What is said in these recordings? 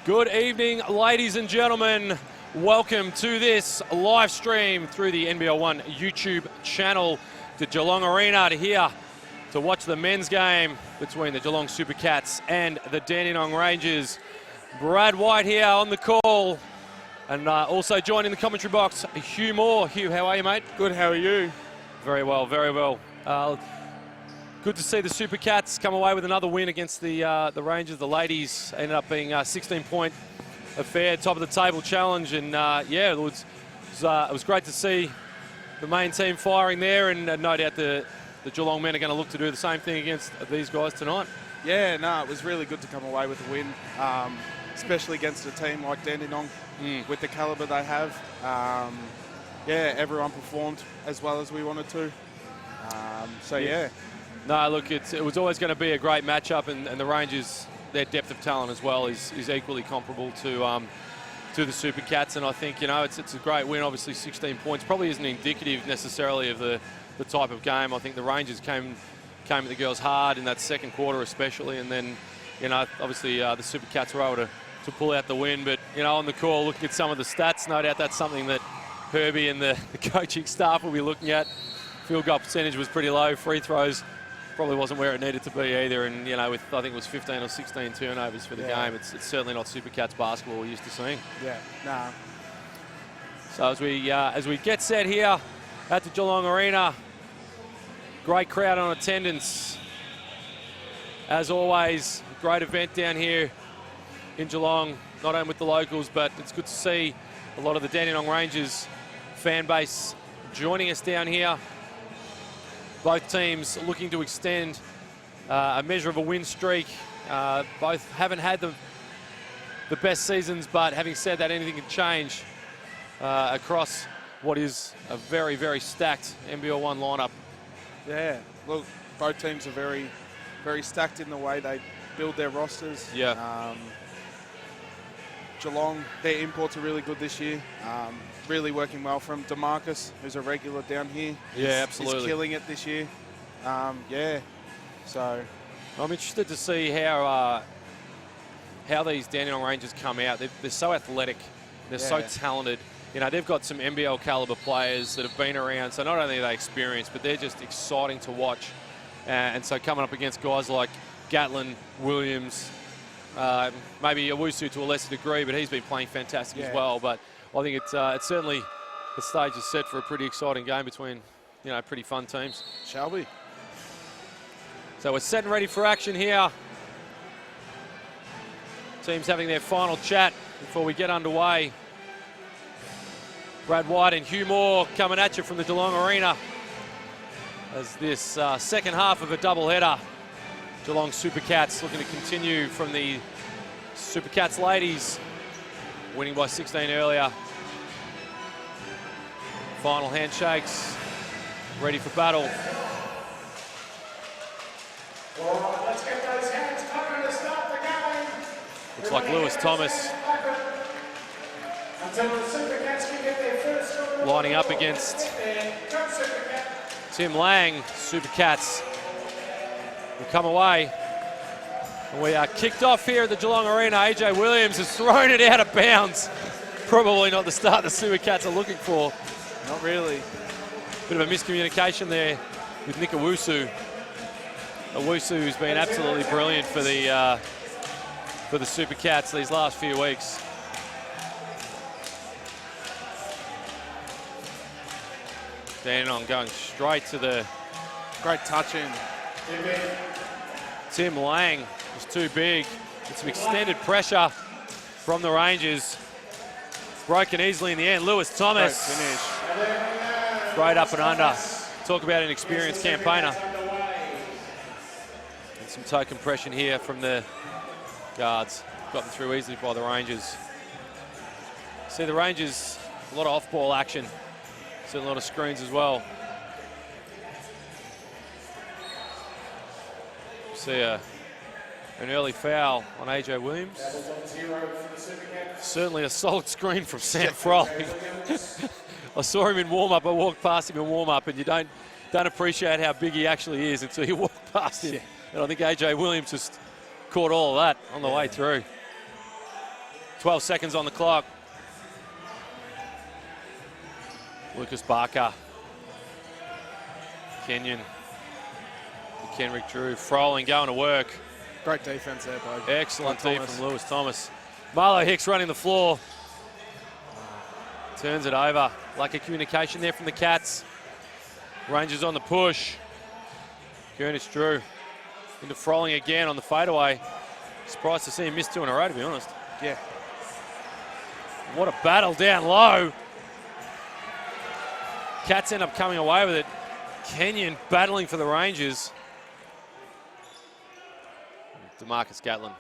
Good evening, ladies and gentlemen. Welcome to this live stream through the NBL1 YouTube channel to Geelong Arena to watch the men's game between the Geelong Supercats and the Dandenong Rangers. Brad White here on the call, and also joining the commentary box, Hugh Moore. Hugh, how are you, mate? Good, how are you? Very well, very well. Good to see the Supercats come away with another win against the Rangers. The ladies ended up being a 16-point affair, top of the table challenge, and it was great to see the main team firing there, and no doubt the Geelong men are going to look to do the same thing against these guys tonight. Yeah, no, it was really good to come away with a win, especially against a team like Dandenong with the calibre they have. Everyone performed as well as we wanted to. No, look, it was always going to be a great matchup, and the Rangers, their depth of talent as well is equally comparable to the Supercats, and I think, it's a great win. Obviously 16 points probably isn't indicative necessarily of the type of game. I think the Rangers came at the girls hard in that second quarter especially, and then, obviously the Supercats were able to pull out the win. But, on the call, looking at some of the stats, no doubt that's something that Herbie and the coaching staff will be looking at. Field goal percentage was pretty low. Free throws probably wasn't where it needed to be either, and with I think it was 15 or 16 turnovers for the game. It's certainly not Supercats basketball we're used to seeing. Yeah, nah. So as we get set here at the Geelong Arena, great crowd on attendance. As always, great event down here in Geelong, not only with the locals, but it's good to see a lot of the Dandenong Rangers fan base joining us down here. Both teams looking to extend a measure of a win streak. Both haven't had the best seasons, but having said that, anything can change across what is a very, very stacked NBL1 lineup. Yeah, look, both teams are very, very stacked in the way they build their rosters. Yeah. Geelong, their imports are really good this year. Really working well from DeMarcus, who's a regular down here. Yeah, absolutely. He's killing it this year. So I'm interested to see how these Dandenong Rangers come out. They're so athletic. They're so talented. They've got some NBL caliber players that have been around. So not only are they experienced, but they're just exciting to watch. And so coming up against guys like Gatlin, Williams, maybe Owusu to a lesser degree, but he's been playing fantastic as well. But I think it's certainly the stage is set for a pretty exciting game between, pretty fun teams. Shall we? So we're set and ready for action here. Teams having their final chat before we get underway. Brad White and Hugh Moore coming at you from the Geelong Arena as this second half of a doubleheader. Geelong Supercats looking to continue from the Supercats ladies, winning by 16 earlier. Final handshakes, ready for battle. Let's get those hands clapping to start the game. Looks like Lewis Thomas until the Supercats can get their first score. Lining up against Tim Lang. Supercats will come away. And we are kicked off here at the Geelong Arena. AJ Williams has thrown it out of bounds. Probably not the start the Supercats are looking for. Not really. Bit of a miscommunication there with Nick Owusu. Owusu who's been absolutely brilliant for the Supercats these last few weeks. Dandenong going straight to the... Great touch in. Tim Lang was too big. With some extended pressure from the Rangers. Broken easily in the end. Lewis Thomas. Great finish. Straight up and under. Talk about an experienced campaigner. And some toe compression here from the guards. Gotten through easily by the Rangers. See the Rangers, a lot of off-ball action. See a lot of screens as well. See an early foul on AJ Williams. Certainly a solid screen from Sam Frolic. I saw him in warm-up. I walked past him in warm-up, and you don't appreciate how big he actually is until you walk past him. And I think AJ Williams just caught all of that on the way through. 12 seconds on the clock. Lucas Barker. Kenyon. Kenrick Drew. Froling going to work. Great defense there, by Excellent by D Thomas. from Lewis Thomas. Marlo Hicks running the floor. Turns it over. Lack of communication there from the Cats. Rangers on the push. Gurnish Drew into Froling again on the fadeaway. Surprised to see him miss 2 in a row, to be honest. Yeah. What a battle down low. Cats end up coming away with it. Kenyon battling for the Rangers. DeMarcus Gatlin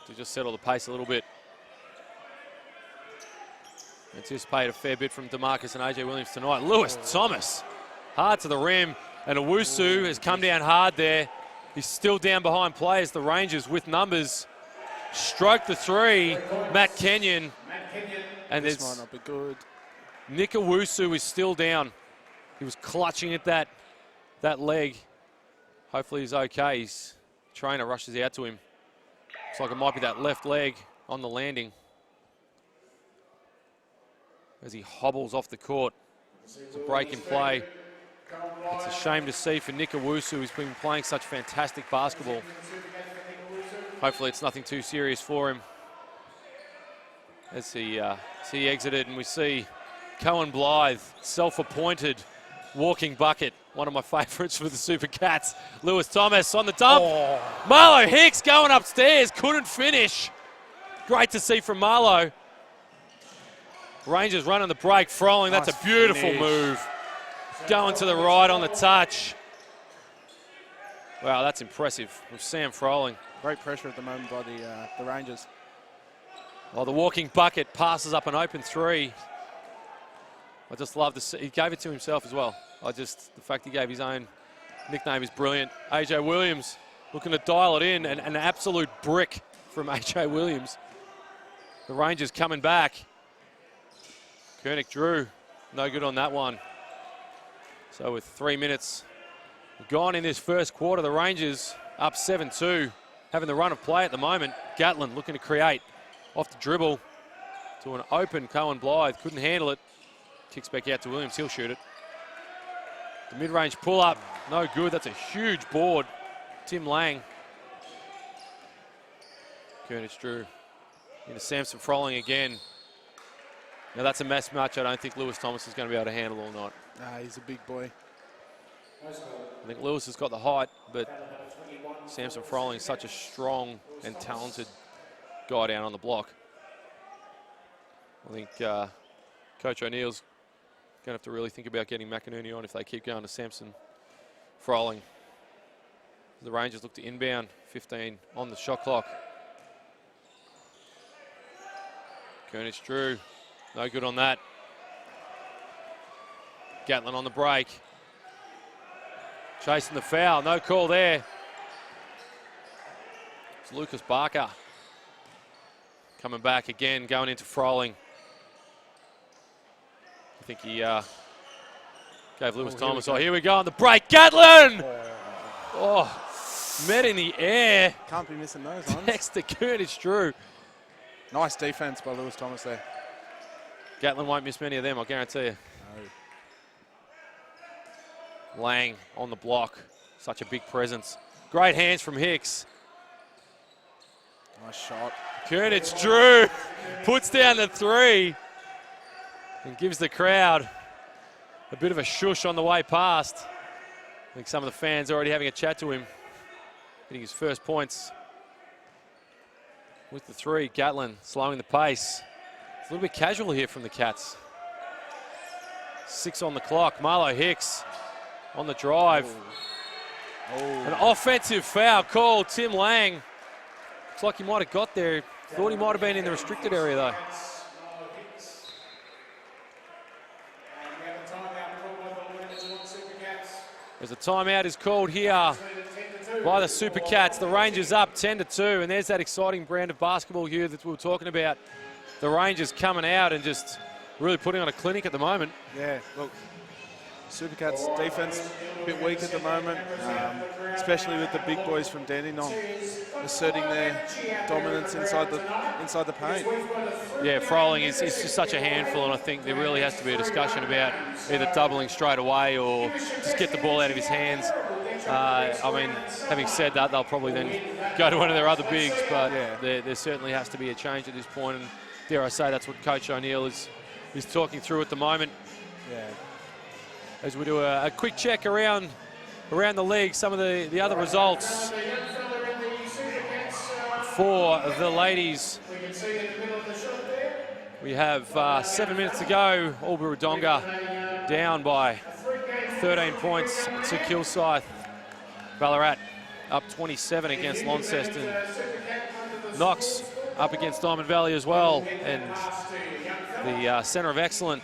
to just settle the pace a little bit. Anticipate a fair bit from DeMarcus and AJ Williams tonight. Lewis Thomas, hard to the rim, and Owusu has come down hard there. He's still down behind players. The Rangers with numbers. Stroke the three, Matt Kenyon. And This it's might not be good. Nick Owusu is still down. He was clutching at that leg. Hopefully he's okay. His trainer rushes out to him. Looks like it might be that left leg on the landing as he hobbles off the court. It's a break in play. It's a shame to see for Nick Owusu, who's been playing such fantastic basketball. Hopefully it's nothing too serious for him as he exited, and we see Cohen Blythe, self-appointed walking bucket, one of my favourites for the Super Cats. Lewis Thomas on the dump. Oh. Marlo Hicks going upstairs, couldn't finish. Great to see from Marlo. Rangers running the break, Froling, that's Nice a beautiful finish. move. Going to the right on the touch. Wow, that's impressive with Sam Froling. Great pressure at the moment by the Rangers. Well, the walking bucket passes up an open three. I just love to see, he gave it to himself as well. The fact he gave his own nickname is brilliant. AJ Williams looking to dial it in, and an absolute brick from AJ Williams. The Rangers coming back. Kernick Drew, no good on that one. So with 3 minutes gone in this first quarter, the Rangers up 7-2, having the run of play at the moment. Gatlin looking to create off the dribble to an open Cohen Blythe, couldn't handle it. Kicks back out to Williams, he'll shoot it. The mid-range pull-up, no good. That's a huge board. Tim Lang. Gurnish Drew into Samson Froling again. Now that's a mismatch I don't think Lewis Thomas is going to be able to handle all night. Nah, he's a big boy. I think Lewis has got the height, but Samson Froling is such a strong and talented guy down on the block. I think Coach O'Neill's going to have to really think about getting McInerney on if they keep going to Samson Froling. The Rangers look to inbound, 15 on the shot clock. Gurnish Drew, no good on that. Gatlin on the break. Chasing the foul, no call there. It's Lucas Barker coming back again, going into Froling. I think he gave Lewis Thomas. Oh, here we go on the break. Gatlin! Oh, met in the air. Can't be missing those ones. Next to Gurnish Drew. Nice defense by Lewis Thomas there. Gatlin won't miss many of them, I guarantee you. No. Lang on the block. Such a big presence. Great hands from Hicks. Nice shot. Gurnish Drew puts down the three and gives the crowd a bit of a shush on the way past. I think some of the fans already having a chat to him. Hitting his first points with the three. Gatlin slowing the pace. It's a little bit casual here from the Cats. 6 on the clock. Marlo Hicks on the drive. Oh. An offensive foul called. Tim Lang. Looks like he might have got there. Thought he might have been in the restricted area though. As a timeout is called here by the Super Cats. The Rangers up 10-2, and there's that exciting brand of basketball here that we were talking about. The Rangers coming out and just really putting on a clinic at the moment. Yeah, look, Supercats defense a bit weak at the moment, especially with the big boys from Dandenong asserting their dominance inside the paint. Yeah, Froling is just such a handful, and I think there really has to be a discussion about either doubling straight away or just get the ball out of his hands. I mean, having said that, they'll probably then go to one of their other bigs, but there certainly has to be a change at this point, and dare I say that's what Coach O'Neill is talking through at the moment. Yeah. As we do a quick check around the league, some of the other results for the ladies. We have 7 minutes to go. Albury-Wodonga down by 13 points to Kilsyth. Ballarat up 27 against Launceston. Knox up against Diamond Valley as well. And the Centre of Excellence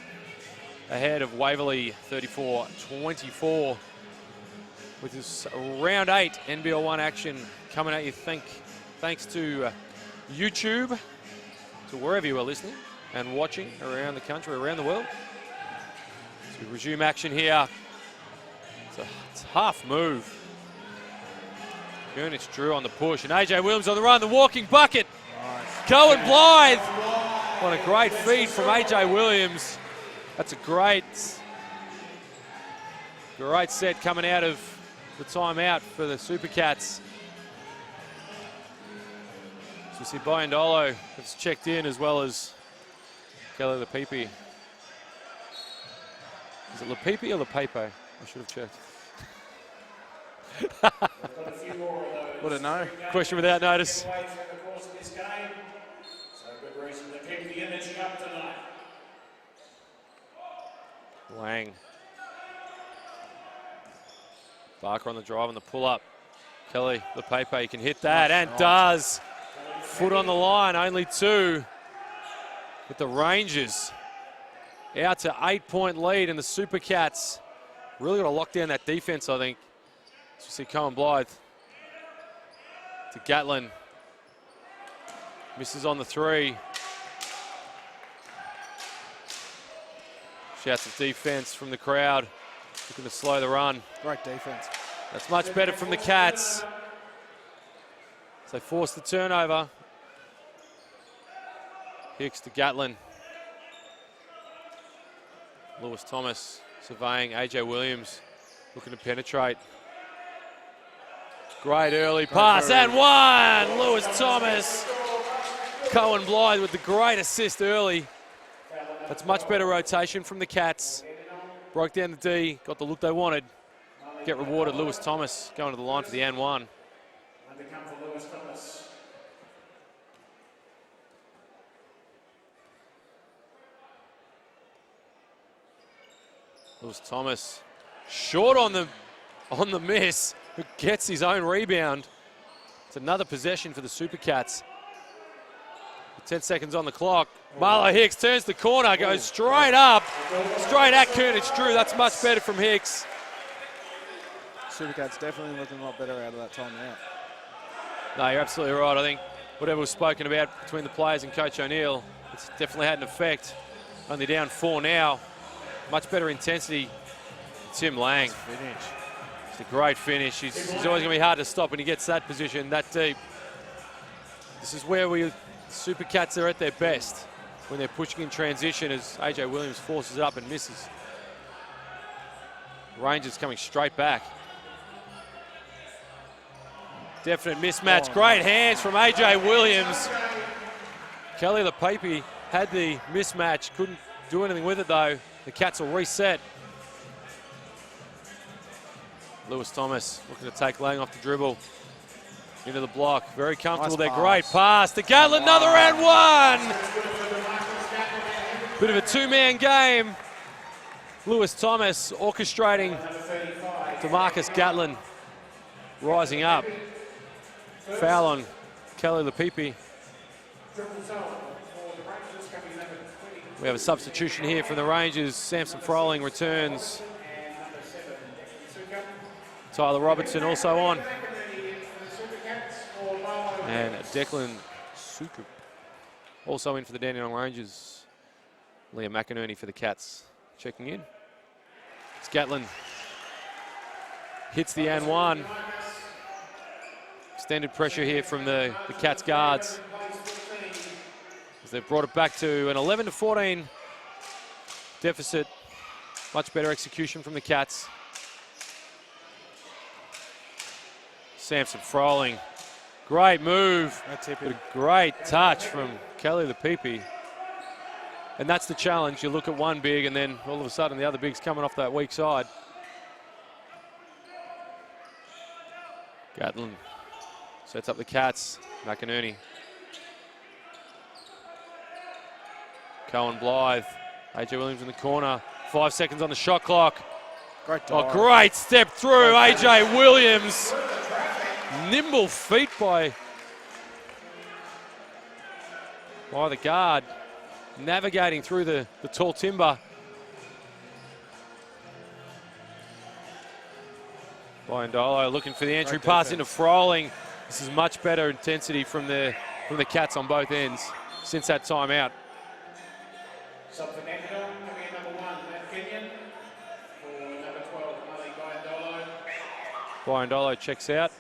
ahead of Waverley 34-24. With this round 8 NBL1 action coming at you thanks to YouTube, to wherever you are listening and watching around the country, around the world. So we resume action here. It's a tough move. Gurnitz Drew on the push, and AJ Williams on the run, the walking bucket. Nice. Cohen Blythe. What a great feed from AJ Williams. That's a great set coming out of the timeout for the Supercats. So we see Biondolo has checked in, as well as Kelly Lepipe. Is it Lepipe or Lepipe? I should have checked. What a no. Question without notice. Lang. Barker on the drive and the pull-up. Kelly Lepipe can hit that, and does. Foot on the line, only 2. With the Rangers out to 8-point lead, and the Supercats really got to lock down that defense, I think. So we see Cohen Blythe to Gatlin. Misses on the 3. Shouts of defense from the crowd, looking to slow the run. Great defense. That's much better from the Cats. So they force the turnover. Hicks to Gatlin. Lewis Thomas surveying. AJ Williams looking to penetrate. Great early pass and one! Lewis Thomas. Cohen Blythe with the great assist early. That's much better rotation from the Cats. Broke down the D, got the look they wanted. Get rewarded. Lewis Thomas going to the line for the N1. Lewis Thomas short on the miss, who gets his own rebound. It's another possession for the Supercats. 10 seconds on the clock. Marlo Hicks turns the corner, goes straight up, straight at Gurnitz Drew. That's much better from Hicks. Supercats definitely looking a lot better out of that timeout. No, you're absolutely right. I think whatever was spoken about between the players and Coach O'Neill, it's definitely had an effect. Only down 4 now. Much better intensity. Tim Lang. Finish. It's a great finish. He's always going to be hard to stop when he gets that position, that deep. This is where Supercats are at their best, when they're pushing in transition, as AJ Williams forces it up and misses. Rangers coming straight back. Definite mismatch. Great hands from AJ Williams. Kelly Lepipe had the mismatch, couldn't do anything with it though. The Cats will reset. Lewis Thomas looking to take Lang off the dribble. Into the block, very comfortable there. Great pass to Gatlin, another and one. Bit of a two-man game. Lewis Thomas orchestrating to Marcus Gatlin, rising up. Foul on Kelly Lepipe. We have a substitution here from the Rangers. Samson Froling returns. Tyler Robertson also on. And Declan Sukup also in for the Dandenong Rangers. Liam McInerney for the Cats checking in. Gatlin hits the N1. Extended pressure here from the Cats guards, as they've brought it back to an 11-14 deficit. Much better execution from the Cats. Samson Froling, great move, but a great touch from Kelly the Peepee. And that's the challenge. You look at one big and then all of a sudden the other big's coming off that weak side. Gatlin sets up the Cats. McInerney. Cohen Blythe. AJ Williams in the corner. 5 seconds on the shot clock. Great dive. Oh, great step through. AJ Williams. Nimble feet by the guard. Navigating through the tall timber. Biondolo looking for the entry pass into Froling. This is much better intensity from the Cats on both ends since that timeout. Sub for Dandenong, coming in number 1, Matt Kenyon. For number 12, Mali Biondolo. Biondolo checks out.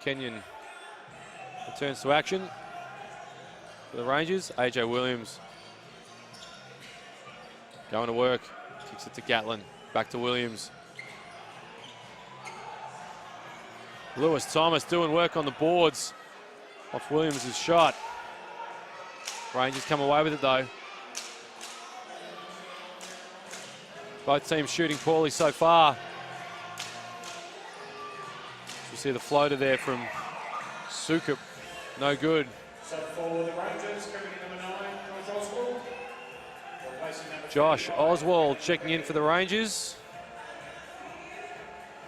Kenyon returns to action for the Rangers. AJ Williams going to work. Kicks it to Gatlin. Back to Williams. Lewis Thomas doing work on the boards off Williams' shot. Rangers come away with it though. Both teams shooting poorly so far. You see the floater there from Sukup. No good. So for the Rangers, coming in number 9, Josh Oswald. Replacing number Josh Oswald checking in for the Rangers.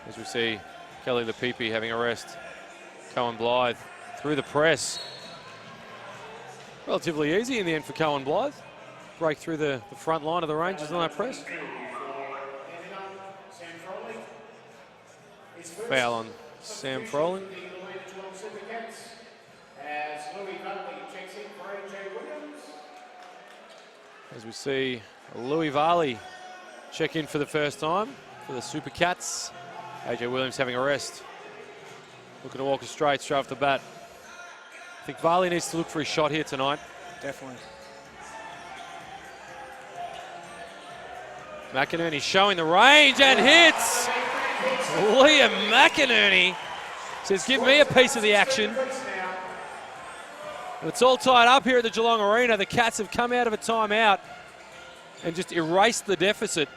As we see Kelly the Peepee having a rest. Cohen Blythe through the press. Relatively easy in the end for Cohen Blythe. Break through the front line of the Rangers on that press. Foul on Sam Froling. As we see Louis Varley check in for the first time for the Super Cats. AJ Williams having a rest. Looking to walk us straight off the bat. I think Varley needs to look for his shot here tonight. Definitely. McInerney showing the range and hits. Liam McInerney says, give me a piece of the action. It's all tied up here at the Geelong Arena. The Cats have come out of a timeout and just erased the deficit.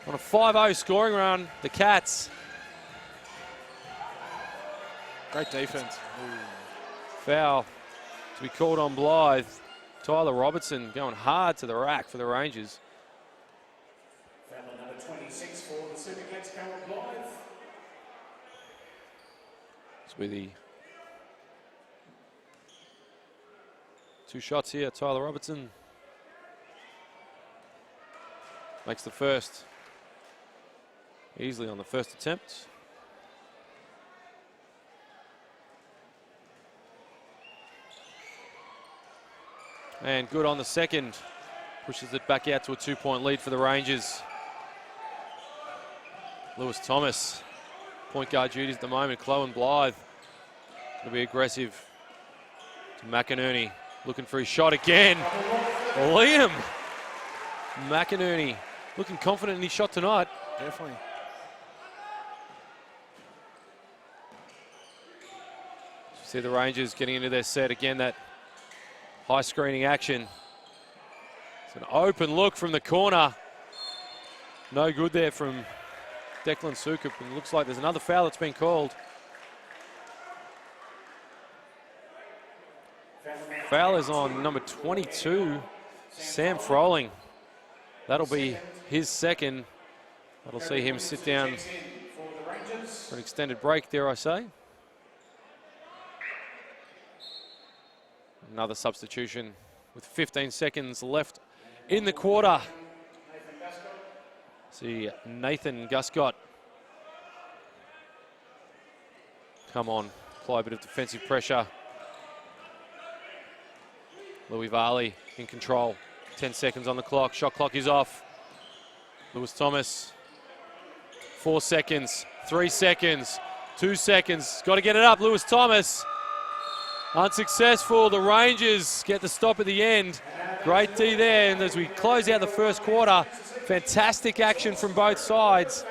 On a 5-0 scoring run, the Cats. Great defense. Foul to be called on Blythe. Tyler Robertson going hard to the rack for the Rangers. Foul number 26 for the Super Cats, Cohen Blythe. This will be the 2 shots here. Tyler Robertson makes the first. Easily on the first attempt. And good on the second. Pushes it back out to a 2-point lead for the Rangers. Lewis Thomas, point guard duties at the moment. Cohen Blythe going to be aggressive to McInerney. Looking for his shot again. Liam McInerney looking confident in his shot tonight. Definitely. See the Rangers getting into their set again, that high screening action. It's an open look from the corner. No good there from Declan Sukup, and it looks like there's another foul that's been called. Foul is on number 22, Sam Froling. That'll be his second. That'll see him sit down for an extended break, dare I say. Another substitution with 15 seconds left in the quarter. See Nathan Guscott. Come on, apply a bit of defensive pressure. Louis Varley in control. 10 seconds on the clock. Shot clock is off. Lewis Thomas, 4 seconds, 3 seconds, 2 seconds. Got to get it up, Lewis Thomas. Unsuccessful. The Rangers get the stop at the end. Great D there. And as we close out the first quarter, fantastic action from both sides.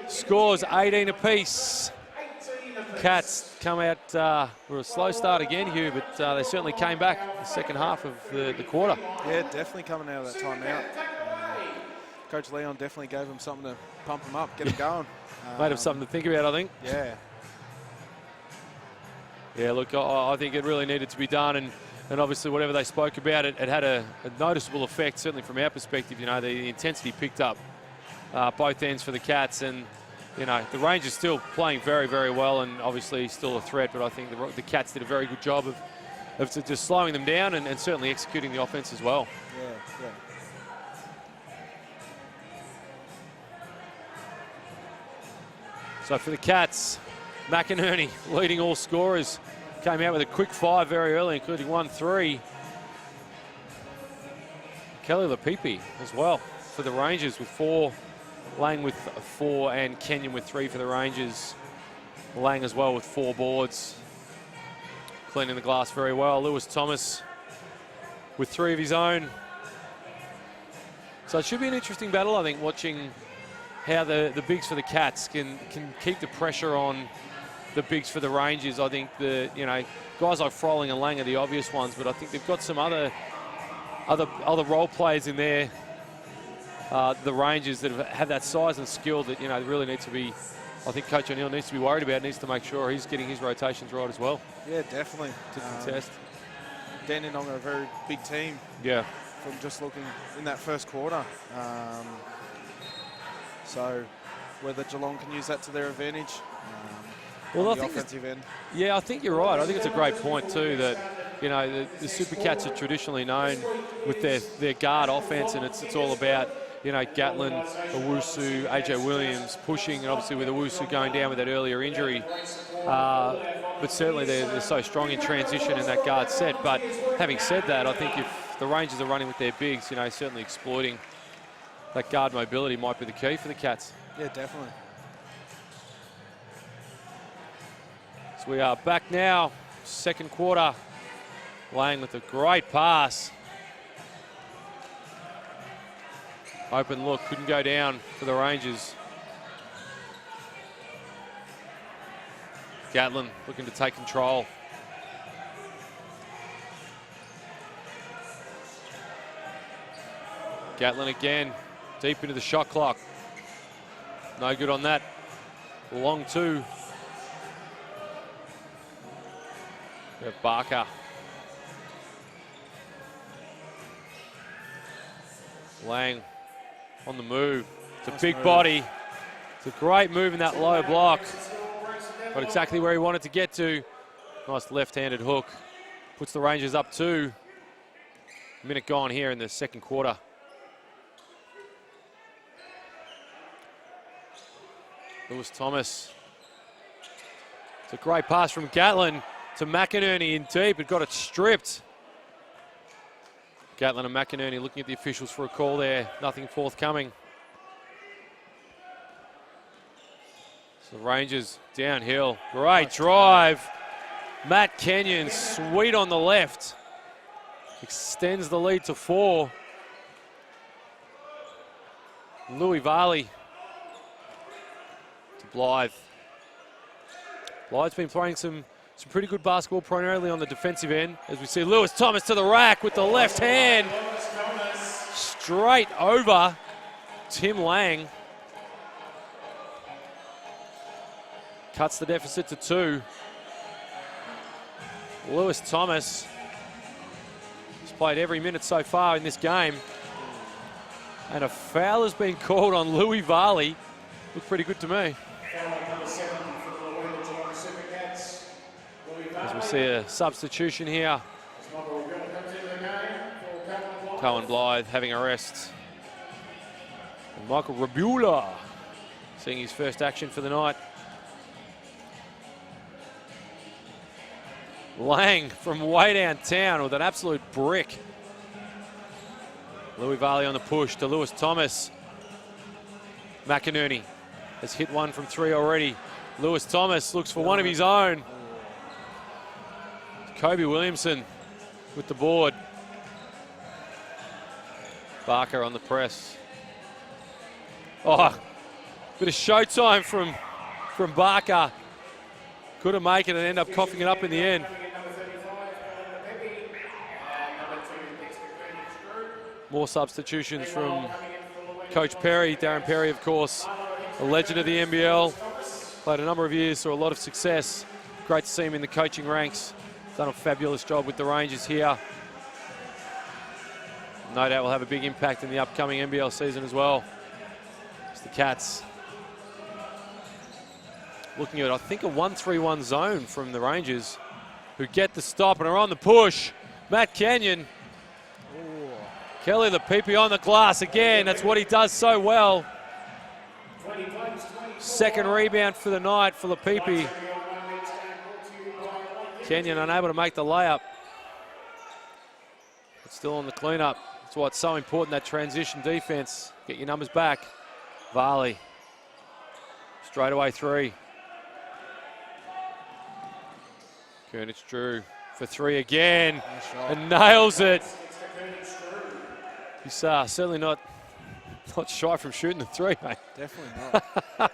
Scores 18 apiece. Cats come out for a slow start again, Hugh, but they certainly came back the second half of the quarter. Yeah, definitely coming out of that timeout. Coach Leon definitely gave him something to pump him up, get him going. Made him something to think about, I think. Yeah. Yeah, look, I think it really needed to be done, and obviously whatever they spoke about, it had a noticeable effect, certainly from our perspective. You know, the intensity picked up both ends for the Cats, and, you know, the Rangers still playing very, very well and obviously still a threat, but I think the Cats did a very good job of just slowing them down and certainly executing the offense as well. Yeah. So for the Cats, McInerney leading all scorers. Came out with a quick 5 very early, including 1-3. Kelly Lapipi as well for the Rangers with 4. Lang with 4 and Kenyon with 3 for the Rangers. Lang as well with 4 boards. Cleaning the glass very well. Lewis Thomas with 3 of his own. So it should be an interesting battle, I think, watching how the bigs for the Cats can keep the pressure on the bigs for the Rangers. I think guys like Froling and Lang are the obvious ones, but I think they've got some other role players in there, the Rangers, that have that size and skill that, really need to be, I think Coach O'Neill needs to be worried about, needs to make sure he's getting his rotations right as well. Yeah, definitely. To contest. Dandenong are a very big team. Yeah. From just looking in that first quarter. So whether Geelong can use that to their advantage on the offensive end. Yeah, I think you're right. I think it's a great point too that, the Super Cats are traditionally known with their guard offense, and it's all about, Gatlin, Owusu, AJ Williams pushing, and obviously with Owusu going down with that earlier injury. But certainly they're so strong in transition in that guard set. But having said that, I think if the Rangers are running with their bigs, certainly exploiting that guard mobility might be the key for the Cats. Yeah, definitely. So we are back now, second quarter. Lang with a great pass. Open look, couldn't go down for the Rangers. Gatlin looking to take control. Gatlin again, deep into the shot clock. No good on that. Long 2. We have Barker. Lang on the move. It's a big body. It's a great move in that low block. Got exactly where he wanted to get to. Nice left-handed hook. Puts the Rangers up 2. Minute gone here in the second quarter. Lewis Thomas. It's a great pass from Gatlin to McInerney in deep, but got it stripped. Gatlin and McInerney looking at the officials for a call there. Nothing forthcoming. So the Rangers downhill. Great drive. Matt Kenyon, sweet on the left. Extends the lead to 4. Louis Varley to Blythe. Blythe's been playing some pretty good basketball, primarily on the defensive end, as we see Lewis Thomas to the rack with the left hand. Straight over Tim Lang. Cuts the deficit to 2. Lewis Thomas has played every minute so far in this game. And a foul has been called on Louis Varley. Looked pretty good to me. As we see a substitution here. Cohen Blythe having a rest. And Michael Rabula seeing his first action for the night. Lang from way downtown with an absolute brick. Louis Varley on the push to Lewis Thomas. McInerney has hit one from 3 already. Lewis Thomas looks for one of his own. Kobe Williamson with the board. Barker on the press. Oh, bit of showtime from Barker. Couldn't make it and end up coughing it up in the end. More substitutions from Coach Perry. Darren Perry, of course, a legend of the NBL. Played a number of years, saw a lot of success. Great to see him in the coaching ranks. Done a fabulous job with the Rangers here. No doubt will have a big impact in the upcoming NBL season as well. It's the Cats looking at, I think, a 1-3-1 zone from the Rangers, who get the stop and are on the push. Matt Kenyon. Kelly the PP on the glass again. That's what he does so well. Second rebound for the night for the PP. Kenyon unable to make the layup. But still on the cleanup. That's why it's so important, that transition defense. Get your numbers back. Varley. Straight away 3. Kernich Drew for 3 again. And nails it. He's certainly not shy from shooting the 3, mate. Definitely not.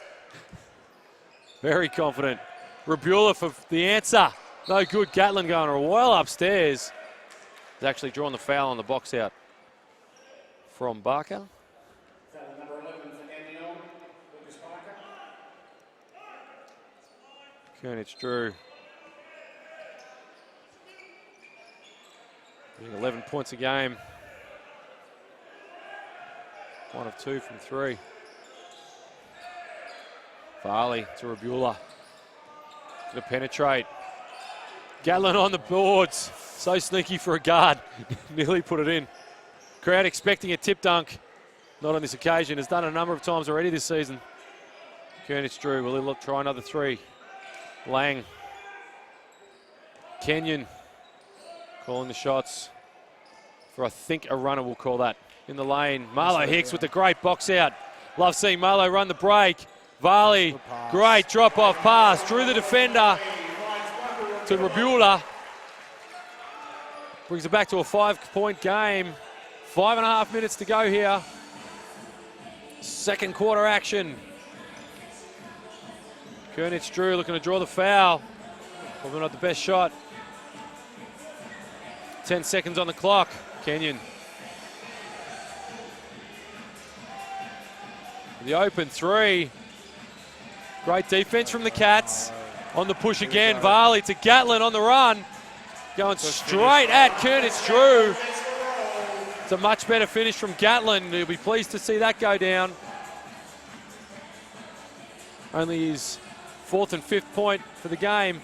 Very confident. Rabula for the answer. No good. Gatlin going well upstairs. He's actually drawn the foul on the box out from Barker. Number 11 for Dandenong, Lucas Barker. Kernich Drew. Getting 11 points a game. 1 of 2 from 3. Varley to Rabula. Gonna penetrate. Gatlin on the boards. So sneaky for a guard. Nearly put it in. Crowd expecting a tip dunk. Not on this occasion. Has done a number of times already this season. Kernich Drew. Will he look, try another 3? Lang. Kenyon calling the shots for, I think, a runner, we'll call that. In the lane, Marlo Hicks with the great box out. Love seeing Marlo run the break. Varley, great drop-off pass. Drew the defender to Rabula. Brings it back to a 5-point game. 5.5 minutes to go here. Second quarter action. Kernich Drew looking to draw the foul. Probably not the best shot. 10 seconds on the clock. Kenyon. The open 3. Great defense from the Cats. On the push again. Varley to Gatlin on the run. Going straight at Kernich Drew. It's a much better finish from Gatlin. He'll be pleased to see that go down. Only his 4th and 5th point for the game.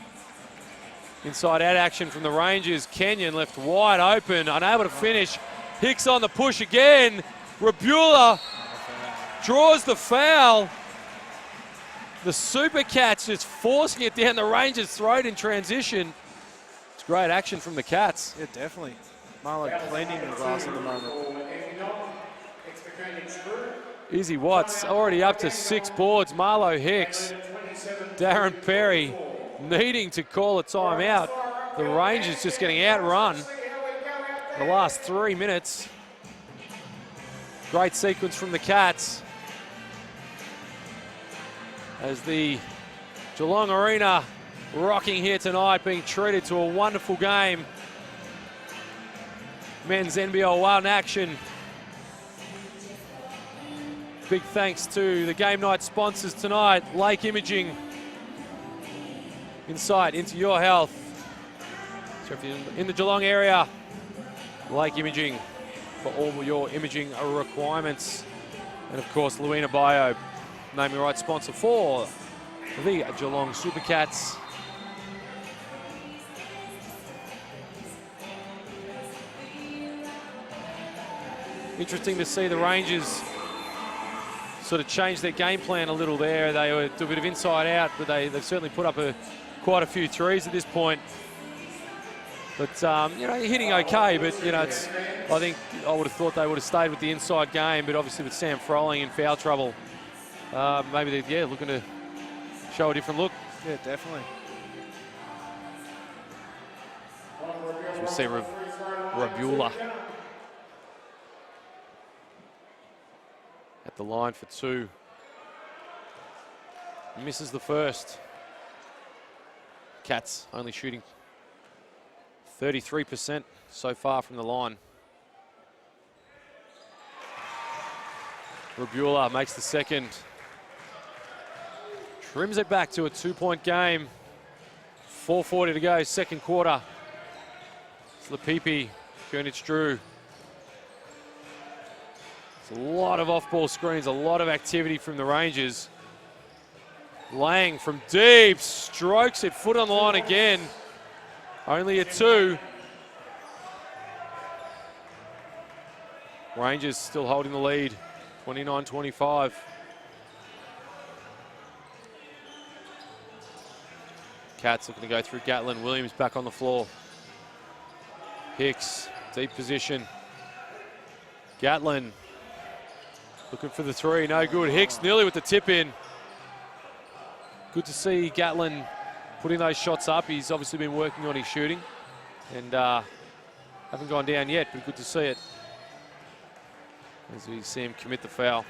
Inside out action from the Rangers. Kenyon left wide open, unable to finish. Hicks on the push again. Rabula draws the foul. The Super Cats just forcing it down the Rangers' throat in transition. It's great action from the Cats. Yeah, definitely. Marlo cleaning the glass at the moment. Izzy Watts already up to 6 boards. Marlo Hicks. Darren Perry needing to call a timeout. The Rangers just getting outrun the last 3 minutes. Great sequence from the Cats as the Geelong Arena rocking here tonight, being treated to a wonderful game. Men's NBL1 action. Big thanks to the game night sponsors tonight, Lake Imaging. Insight into your health. So if you're in the Geelong area, Lake Imaging for all your imaging requirements. And of course, Luina Bio, naming right sponsor for the Geelong Super Cats. Interesting to see the Rangers sort of change their game plan a little there. They were do a bit of inside out, but they've certainly put up quite a few threes at this point. But, you know, hitting okay, but, you know, I think I would have thought they would have stayed with the inside game, but obviously with Sam Froling in foul trouble, Maybe they're looking to show a different look. Yeah, definitely. We see Rabula at the line for 2. Misses the first. Cats only shooting 33% so far from the line. Rabula makes the second. Trims it back to a 2-point game. 4:40 to go, second quarter. Lepipi, Koenig-Drew. It's a lot of off-ball screens, a lot of activity from the Rangers. Lang from deep, strokes it, foot on the line again. Only a 2. Rangers still holding the lead, 29-25. Cats looking to go through Gatlin. Williams back on the floor. Hicks, deep position. Gatlin looking for the 3, no good. Hicks nearly with the tip in. Good to see Gatlin putting those shots up. He's obviously been working on his shooting and haven't gone down yet, but good to see it as we see him commit the foul.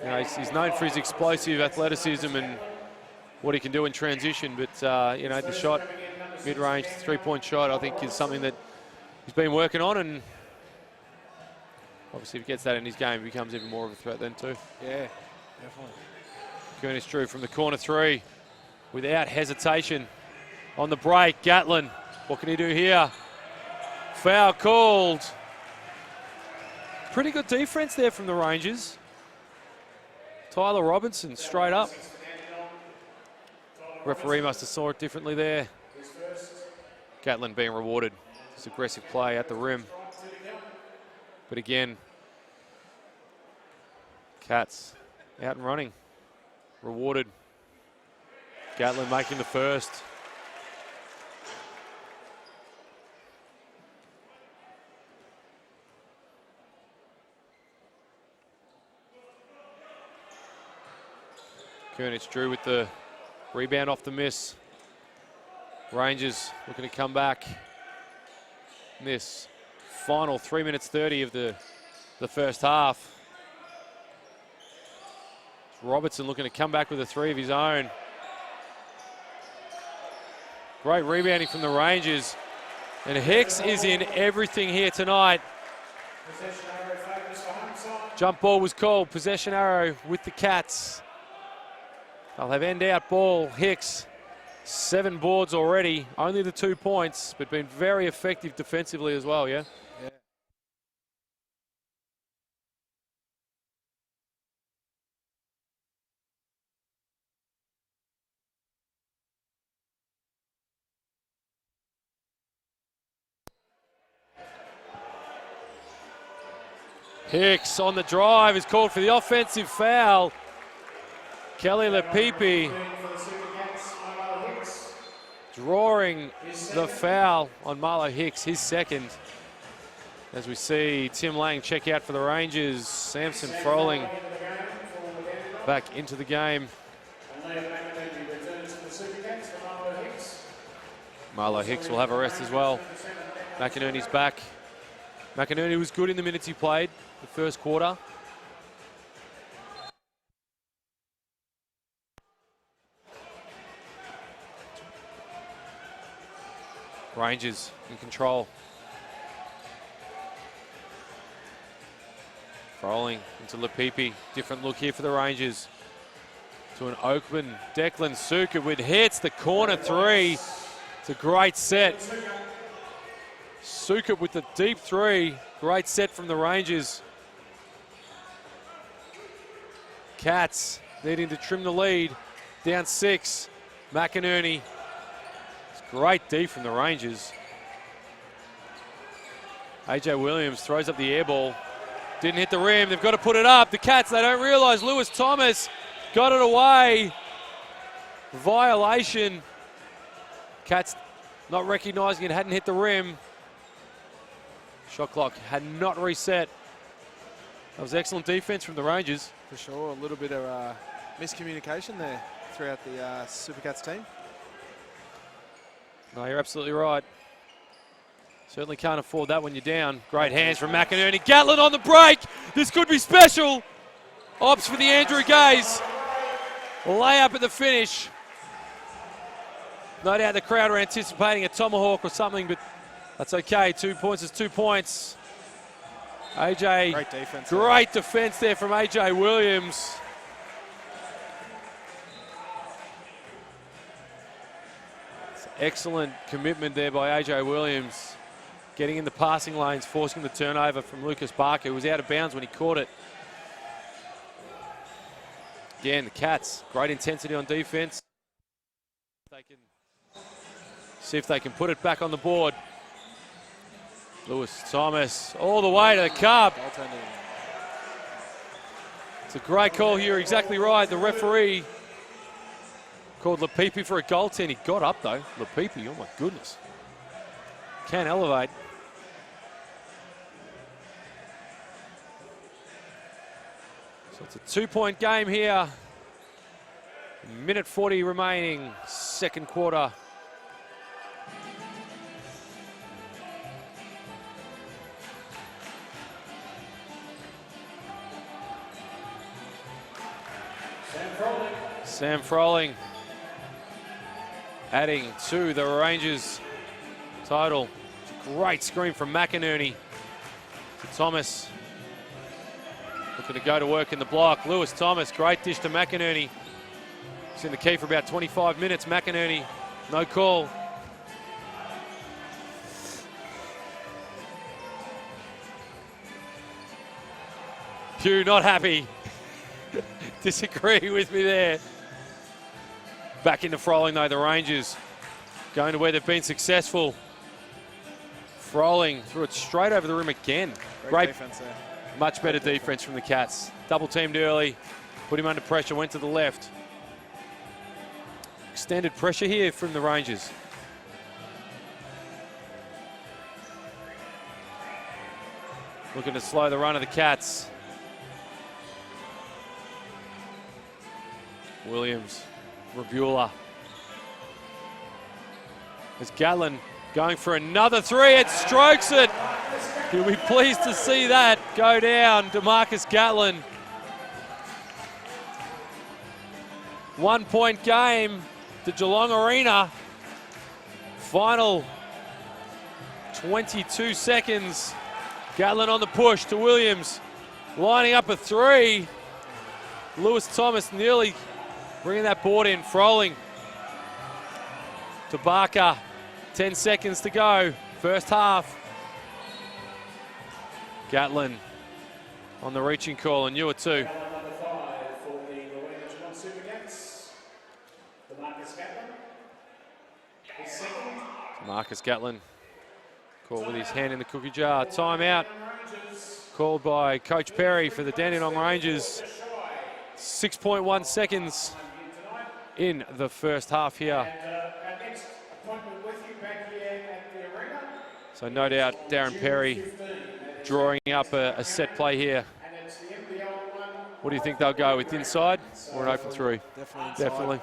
You know, he's known for his explosive athleticism and what he can do in transition, but you know, the shot, mid-range, 3-point shot, I think is something that he's been working on, and obviously if he gets that in his game, he becomes even more of a threat then too. Yeah, definitely. Koenig-Drew from the corner 3 without hesitation. On the break, Gatlin, what can he do here? Foul called. Pretty good defense there from the Rangers. Tyler Robinson straight up. Referee must have saw it differently there. Gatlin being rewarded. His aggressive play at the rim. But again, Cats out and running. Rewarded. Gatlin making the first. Koenig-Drew with the rebound off the miss. Rangers looking to come back in this final 3 minutes 30 of the first half. Robertson looking to come back with a 3 of his own. Great rebounding from the Rangers. And Hicks is in everything here tonight. Jump ball was called. Possession arrow with the Cats. They'll have end out ball. Hicks, 7 boards already. Only the 2 points, but been very effective defensively as well, yeah? Yeah. Hicks on the drive is called for the offensive foul. Kelly Lepipi drawing the foul on Marlo Hicks, his second. As we see Tim Lang check out for the Rangers. Samson Froling back into the game. Marlo Hicks will have a rest as well. McInerney's back. McInerney was good in the minutes he played the first quarter. Rangers in control. Rolling into Lepipi. Different look here for the Rangers. To an open Declan Sukup with hits. The corner 3. It's a great set. Sukup with the deep 3. Great set from the Rangers. Cats needing to trim the lead. Down 6. McInerney. Great D from the Rangers. AJ Williams throws up the air ball. Didn't hit the rim. They've got to put it up. The Cats, they don't realise. Lewis Thomas got it away. Violation. Cats not recognising it hadn't hit the rim. Shot clock had not reset. That was excellent defense from the Rangers. For sure, a little bit of miscommunication there throughout the Supercats team. No, you're absolutely right. Certainly can't afford that when you're down. Great hands from McInerney. Gatlin on the break. This could be special. Opts for the Andrew Gaze. Layup at the finish. No doubt the crowd were anticipating a tomahawk or something, but that's okay. 2 points is 2 points. AJ, great defense there from AJ Williams. Excellent commitment there by AJ Williams. Getting in the passing lanes, forcing the turnover from Lucas Barker, who was out of bounds when he caught it. Again, the Cats, great intensity on defense. They can see if they can put it back on the board. Lewis Thomas all the way to the cup. It's a great call here, exactly right. The referee called Lapipi for a goaltend. He got up though. Lapipi, oh my goodness. Can elevate. So it's a 2-point game here. Minute 40 remaining, second quarter. Sam Froling adding to the Rangers total. Great screen from McInerney to Thomas. Looking to go to work in the block. Lewis Thomas, great dish to McInerney. He's in the key for about 25 minutes. McInerney, no call. Pugh not happy. Disagree with me there. Back into Froling though, the Rangers going to where they've been successful. Froling threw it straight over the rim again. Great defense there. Much better defense from the Cats. Double teamed early, put him under pressure, went to the left. Extended pressure here from the Rangers. Looking to slow the run of the Cats. Williams, Rabula. As Gatlin going for another three, it strokes it. You'll be pleased to see that go down. DeMarcus Gatlin. 1 point game to Geelong Arena. Final 22 seconds. Gatlin on the push to Williams. Lining up a three. Lewis Thomas nearly bringing that board in. Froling to Barker. 10 seconds to go. First half. Gatlin on the reaching call, and you are too. Number 5 for the Geelong Supercats. Marcus Gatlin. His second. Marcus Gatlin caught with his hand in the cookie jar. Timeout called by Coach Perry for the Dandenong Rangers. 6.1 seconds in the first half here. So no doubt Darren Perry drawing up a set play here. What do you think they'll go with, inside or an open three? Definitely.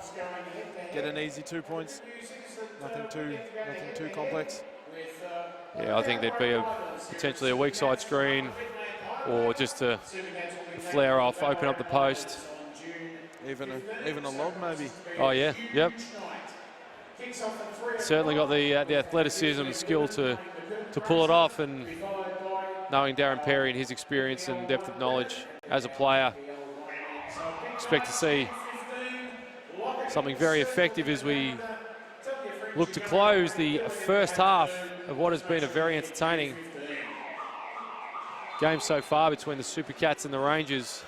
Get an easy 2 points. Nothing too complex. Yeah, I think there'd be potentially a weak side screen or just a flare off, open up the post. Even a lob maybe. Oh yeah, yep. Certainly got the athleticism, skill to pull it off, and knowing Darren Perry and his experience and depth of knowledge as a player, expect to see something very effective as we look to close the first half of what has been a very entertaining game so far between the Supercats and the Rangers.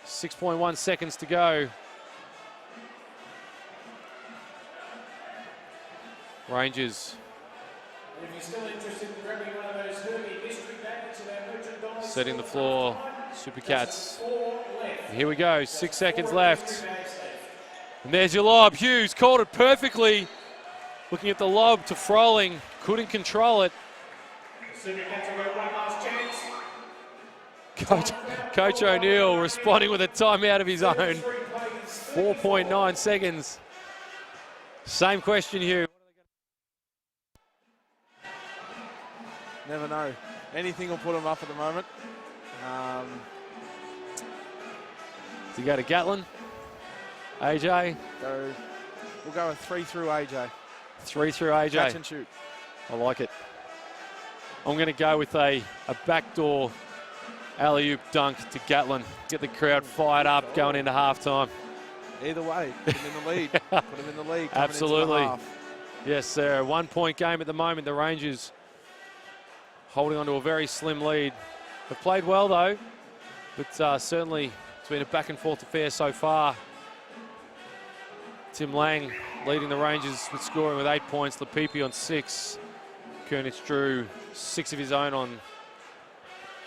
6.1 seconds to go. Rangers setting the floor. Supercats. And here we go, 6 seconds left. And there's your lob. Hughes called it perfectly. Looking at the lob to Froling, couldn't control it. Supercats have got one last chance. Coach O'Neill responding with a timeout of his own. 4.9 seconds. Same question, Hugh. Never know. Anything will put them up at the moment. To go to Gatlin. AJ. We'll go with 3 through AJ. 3 through AJ. Catch and shoot. I like it. I'm going to go with a backdoor alley-oop dunk to Gatlin. Get the crowd fired up going into halftime. Either way, put him in the lead. Put him in the lead. Absolutely. Into the half. Yes, sir. 1 point game at the moment. The Rangers holding on to a very slim lead. Have played well, though, but certainly it's been a back and forth affair so far. Tim Lang leading the Rangers with scoring with 8 points. Lepipi on 6. Kernich drew 6 of his own on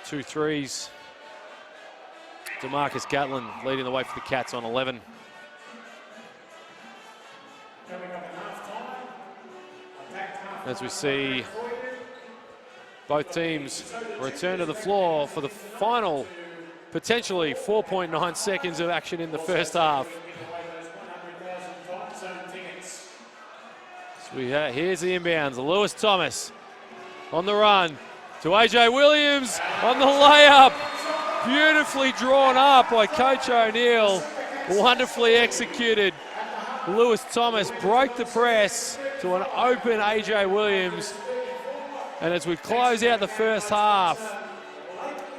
2 threes. DeMarcus Gatlin leading the way for the Cats on 11. As we see both teams return to the floor for the final, potentially 4.9 seconds of action in the first half. So here's the inbounds. Lewis Thomas on the run to AJ Williams on the layup. Beautifully drawn up by Coach O'Neill. Wonderfully executed. Lewis Thomas broke the press to an open AJ Williams. And as we close out the first half,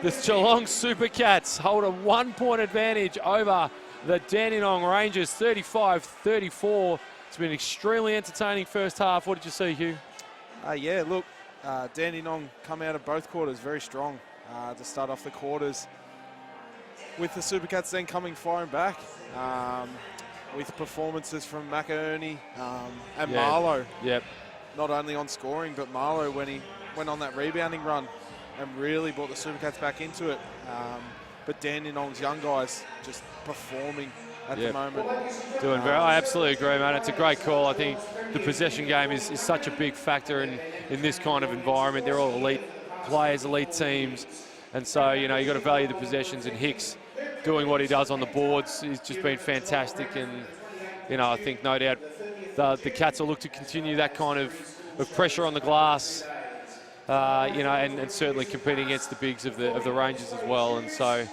the Geelong Super Cats hold a 1 point advantage over the Dandenong Rangers, 35-34. It's been an extremely entertaining first half. What did you see, Hugh? Yeah, look, Dandenong come out of both quarters very strong to start off the quarters. With the Super Cats then coming firing back with performances from McInerney and Marlowe. Yep. Not only on scoring, but Marlowe when he went on that rebounding run and really brought the Super Cats back into it. But Dandenong's young guys just performing at the moment. Doing very, I absolutely agree, man. It's a great call. I think the possession game is such a big factor in this kind of environment. They're all elite players, elite teams. And so, you know, you've got to value the possessions, and Hicks doing what he does on the boards has just been fantastic. And, you know, I think no doubt the Cats will look to continue that kind of pressure on the glass, you know, and certainly competing against the bigs of the Rangers as well. And so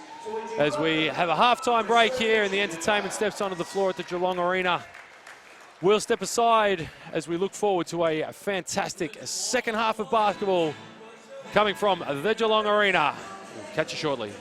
as we have a halftime break here and the entertainment steps onto the floor at the Geelong Arena, we'll step aside as we look forward to a fantastic second half of basketball coming from the Geelong Arena. We'll catch you shortly.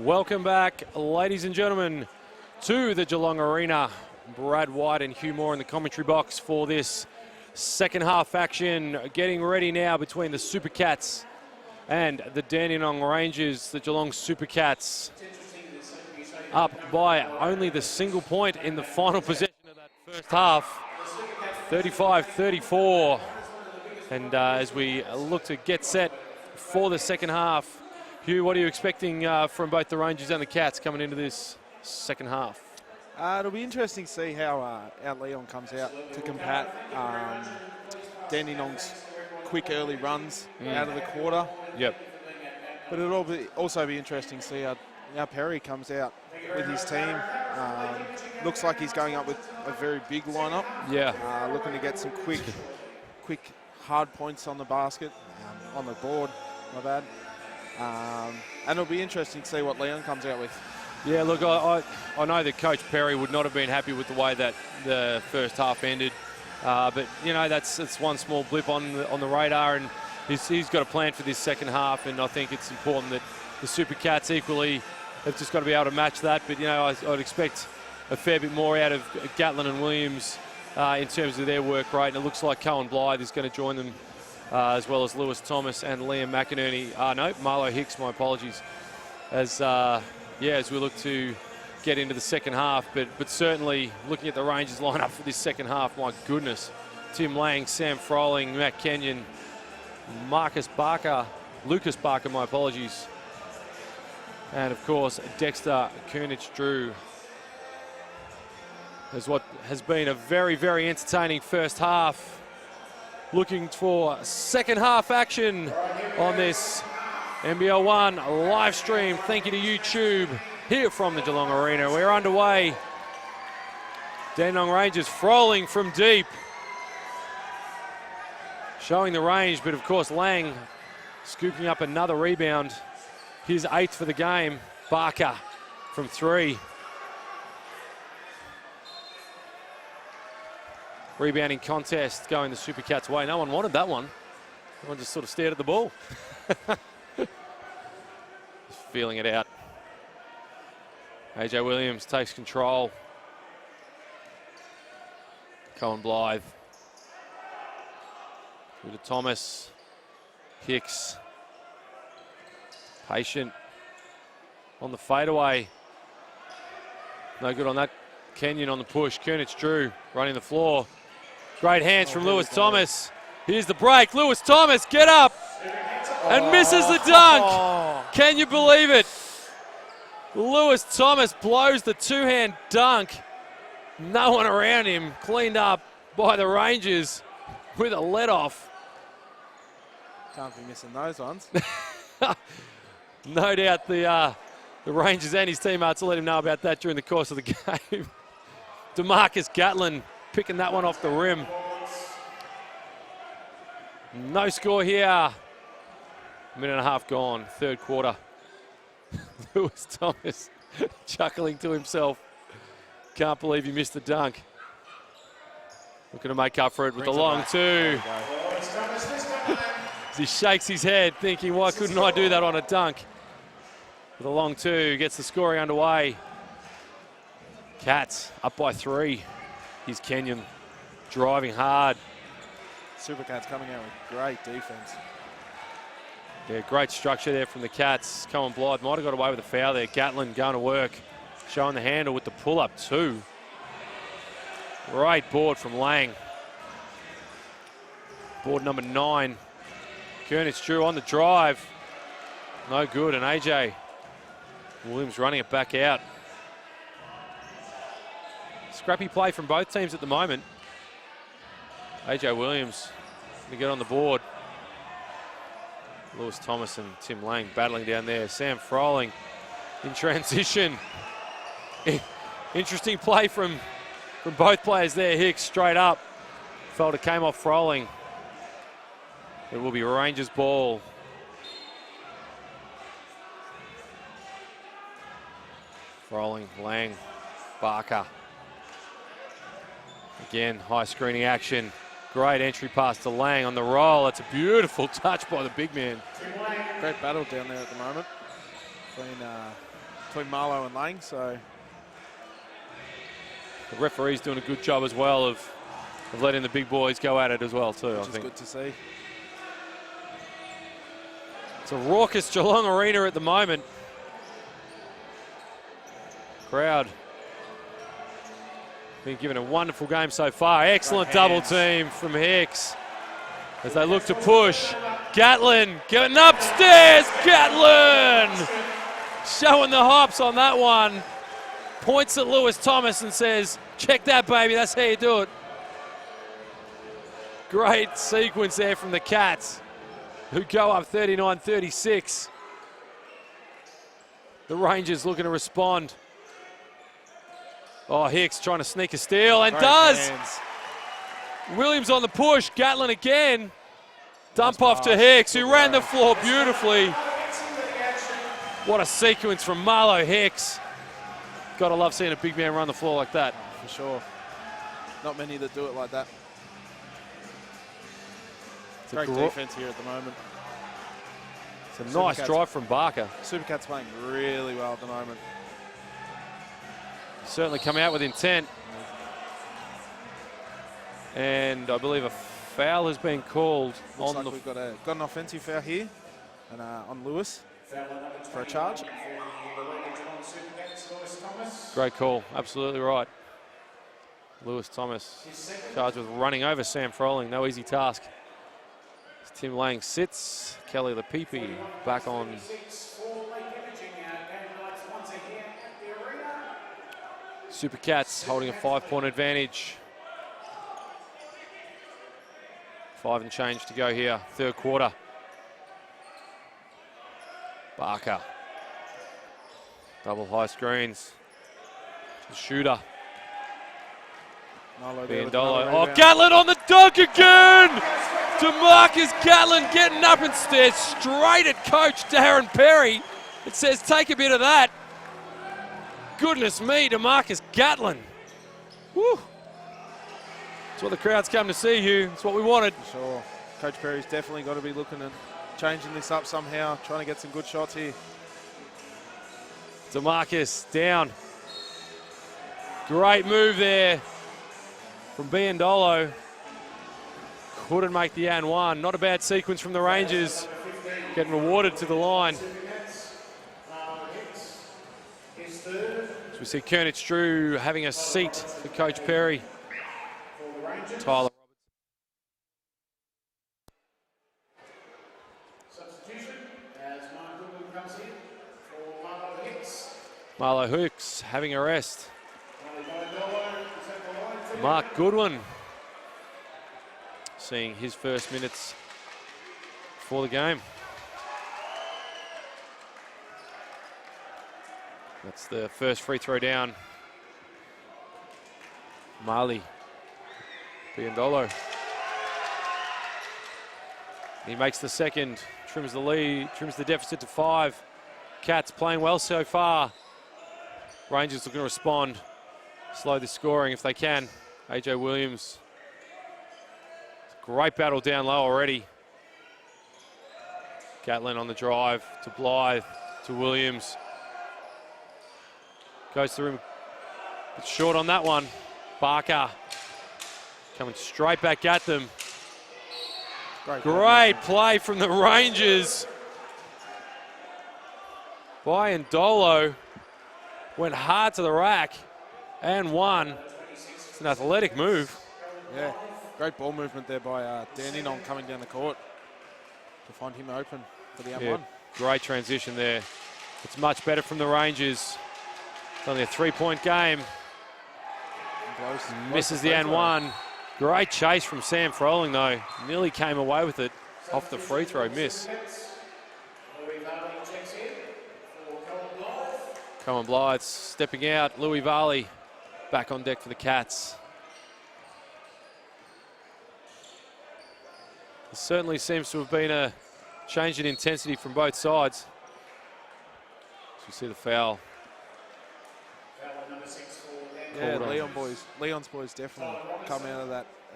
Welcome back, ladies and gentlemen, to the Geelong Arena. Brad White and Hugh Moore in the commentary box for this second half action. Getting ready now between the Super Cats and the Dandenong Rangers. The Geelong Super Cats up by only the single point in the final possession of that first half, 35-34. And as we look to get set for the second half, Hugh, what are you expecting from both the Rangers and the Cats coming into this second half? It'll be interesting to see how Leon comes out to combat Dandenong's quick early runs out of the quarter. Yep. But it'll also be interesting to see how Perry comes out with his team. Looks like he's going up with a very big lineup. Yeah. Looking to get some quick, hard points on the basket, on the board, my bad. And it'll be interesting to see what Leon comes out with. Yeah, look, I know that Coach Perry would not have been happy with the way that the first half ended. But, you know, that's one small blip on the radar, and he's got a plan for this second half, and I think it's important that the Super Cats equally have just got to be able to match that. But, you know, I'd expect a fair bit more out of Gatlin and Williams in terms of their work rate, and it looks like Cohen Blythe is going to join them as well as Lewis Thomas and Liam McInerney. No, Marlo Hicks, my apologies. As we look to get into the second half, but certainly looking at the Rangers lineup for this second half, my goodness. Tim Lang, Sam Froling, Matt Kenyon, Lucas Barker, my apologies. And of course, Dexter Kernich-Drew. As what has been a very, very entertaining first half. Looking for second half action on this NBL1 live stream. Thank you to YouTube here from the Geelong Arena. We're underway. Dandenong Rangers Froling from deep. Showing the range, but of course Lang scooping up another rebound. His 8th for the game. Barker from 3. Rebounding contest going the Super Cats' way. No one wanted that one. Everyone just sort of stared at the ball. Just feeling it out. AJ Williams takes control. Cohen Blythe. Through to Thomas. Hicks. Patient on the fadeaway. No good on that. Kenyon on the push. Kernich-Drew running the floor. Great hands from Lewis Thomas. Here's the break. Lewis Thomas, get up! And misses the dunk. Can you believe it? Lewis Thomas blows the two-hand dunk. No one around him. Cleaned up by the Rangers with a let-off. Can't be missing those ones. No doubt the Rangers and his teammates will let him know about that during the course of the game. DeMarcus Gatlin picking that one off the rim. No score here. Minute and a half gone, third quarter. Lewis Thomas chuckling to himself. Can't believe he missed the dunk. Looking to make up for it with the long two. As he shakes his head thinking, why couldn't I do that on a dunk? With a long two, gets the scoring underway. Cats up by 3. Here's Kenyon driving hard. Super Cats coming out with great defense. Yeah, great structure there from the Cats. Cohen Blythe might have got away with a foul there. Gatlin going to work, showing the handle with the pull-up too. Great board from Lang. Board number 9. Kernich-Drew on the drive. No good, and AJ Williams running it back out. Scrappy play from both teams at the moment. AJ Williams to get on the board. Lewis Thomas and Tim Lang battling down there. Sam Froling in transition. Interesting play from both players there. Hicks straight up. Felt it came off Froling. It will be Rangers ball. Froling, Lang, Barker. Again, high screening action. Great entry pass to Lang on the roll. That's a beautiful touch by the big man. Great battle down there at the moment between between Marlow and Lang. So the referee's doing a good job as well of letting the big boys go at it as well too. which I is think good to see. it's a raucous Geelong arena at the moment. Crowd been given a wonderful game so far. Excellent double team from Hicks as they look to push. Gatlin getting upstairs. Gatlin showing the hops on that one. Points at Lewis Thomas and says, check that, baby. That's how you do it. Great sequence there from the Cats, who go up 39-36. The Rangers looking to respond. Oh, Hicks trying to sneak a steal and Great does. hands. Williams on the push. Gatlin again. Dump Nice off to pass. Hicks, who Good ran the work. floor beautifully. What a sequence from Marlo Hicks. Gotta love seeing a big man run the floor like that. For sure. Not many that do it like that. It's a Great gro- defense here at the moment. It's a nice Supercats. drive from Barker. Supercats playing really well at the moment. Certainly come out with intent. And I believe a foul has been called Looks on like the. we've got an offensive foul here, and on Lewis for a charge. Great call, absolutely right. Lewis Thomas charged with running over Sam Froling, no easy task. As Tim Lang sits, Kelly Lepipi back on. Supercats holding a 5-point advantage. 5 and change to go here, third quarter. Barker. Double high screens. The shooter. Marlow there with Biandolo. another Oh, rebound. Gatlin on the dunk again! DeMarcus Gatlin getting up and stares straight at coach Darren Perry. It says, take a bit of that. Goodness me, DeMarcus Gatlin. Woo. That's what the crowd's come to see, Hugh. That's what we wanted. Sure. Coach Perry's definitely got to be looking at changing this up somehow, trying to get some good shots here. DeMarcus down. Great move there from Biandolo. Couldn't make the and one. Not a bad sequence from the Rangers. Getting rewarded to the line. As we see Kernich Drew having a seat for Coach Perry. Tyler. Substitution as Mark Goodwin comes in for Marlo Hicks. Marlo Hicks having a rest. Mark Goodwin seeing his first minutes for the game. That's the first free throw down. Marley. Biandolo. He makes the second, trims the lead, trims the deficit to 5. Cats playing well so far. Rangers looking to respond, slow the scoring if they can. AJ Williams. Great battle down low already. Gatlin on the drive to Blythe, to Williams. Goes through, but short on that one. Barker coming straight back at them. Great play from the Rangers. Biandolo went hard to the rack and won. It's an athletic move. Yeah, great ball movement there by Dandenong coming down the court to find him open for the M1. Great transition there. It's much better from the Rangers. It's only a 3-point game. Misses the N1. Great chase from Sam Froling though. Nearly came away with it off the free throw miss. Cohen Blythe stepping out. Louis Varley back on deck for the Cats. There certainly seems to have been a change in intensity from both sides. So you see the foul. Yeah, Called on. Leon's boys definitely come out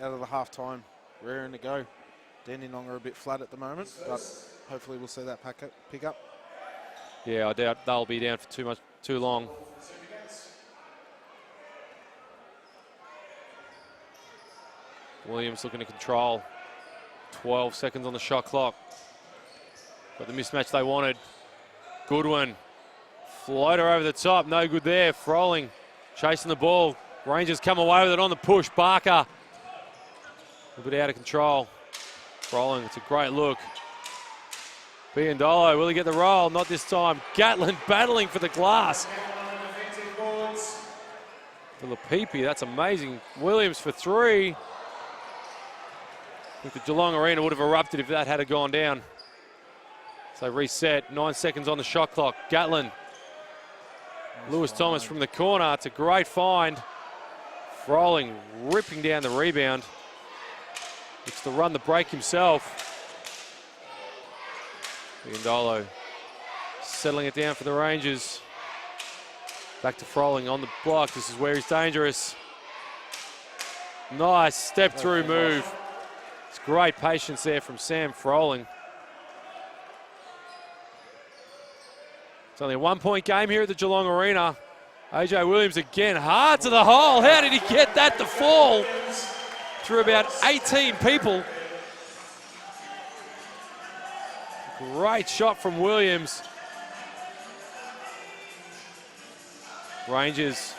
of the half time, raring to go. Dandenong are a bit flat at the moment, but hopefully we'll see that pick up. Yeah, I doubt they'll be down for too long. Williams looking to control. 12 seconds on the shot clock. Got the mismatch they wanted. Goodwin. Floater over the top. No good there. Froling chasing the ball. Rangers come away with it on the push. Barker. A little bit out of control. Froling. It's a great look. Biondolo, will he get the roll? Not this time. Gatlin battling for the glass. For Lepipi, that's amazing. Williams for three. I think the Geelong Arena would have erupted if that had gone down. So reset, 9 seconds on the shot clock. Gatlin. Lewis Thomas from the corner. It's a great find. Froling ripping down the rebound. Looks to run the break himself. Biondolo settling it down for the Rangers. Back to Froling on the block. This is where he's dangerous. Nice step through move. It's great patience there from Sam Froling. It's only a 1 point game here at the Geelong Arena. AJ Williams again, hard to the hole. How did he get that to fall? Through about 18 people. Great shot from Williams. Rangers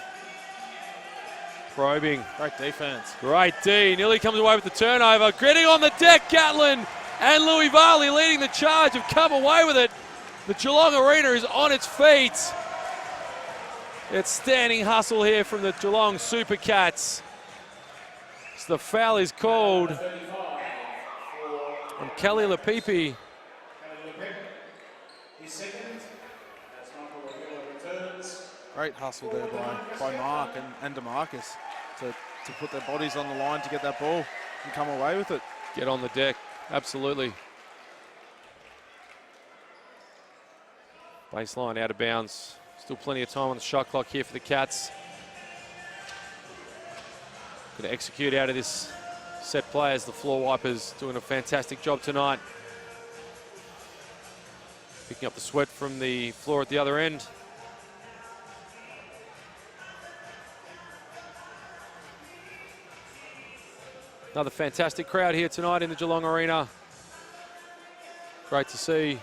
probing. Great defense. Great D. Nearly comes away with the turnover. Getting on the deck, Gatlin and Louis Varley leading the charge have come away with it. The Geelong Arena is on its feet. It's standing hustle here from the Geelong Super Cats. So the foul is called on Kelly Lepipi. Great hustle there by Mark and DeMarcus to put their bodies on the line to get that ball and come away with it. Get on the deck, absolutely. Baseline out of bounds. Still plenty of time on the shot clock here for the Cats. Going to execute out of this set play as the floor wipers doing a fantastic job tonight. Picking up the sweat from the floor at the other end. Another fantastic crowd here tonight in the Geelong Arena. Great to see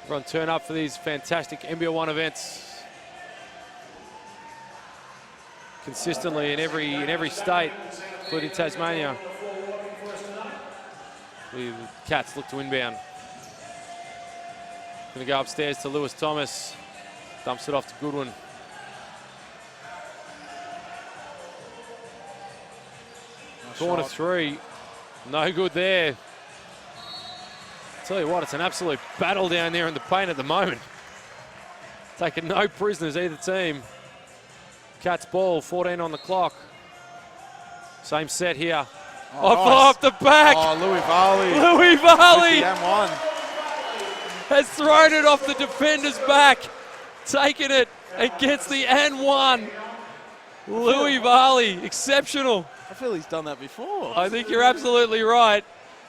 everyone turn up for these fantastic NBL1 events. Consistently in every state, including Tasmania. The Cats look to inbound. Going to go upstairs to Lewis Thomas. Dumps it off to Goodwin. Corner three, no good there. Tell you what, it's an absolute battle down there in the paint at the moment. Taking no prisoners either team. Cats ball, 14 on the clock. Same set here. Off the back. Oh, Louis Varley. Louis Varley M1. has thrown it off the defender's back. Taken it and gets the N1. Louis Varley, exceptional. I feel he's done that before. I think you're absolutely right.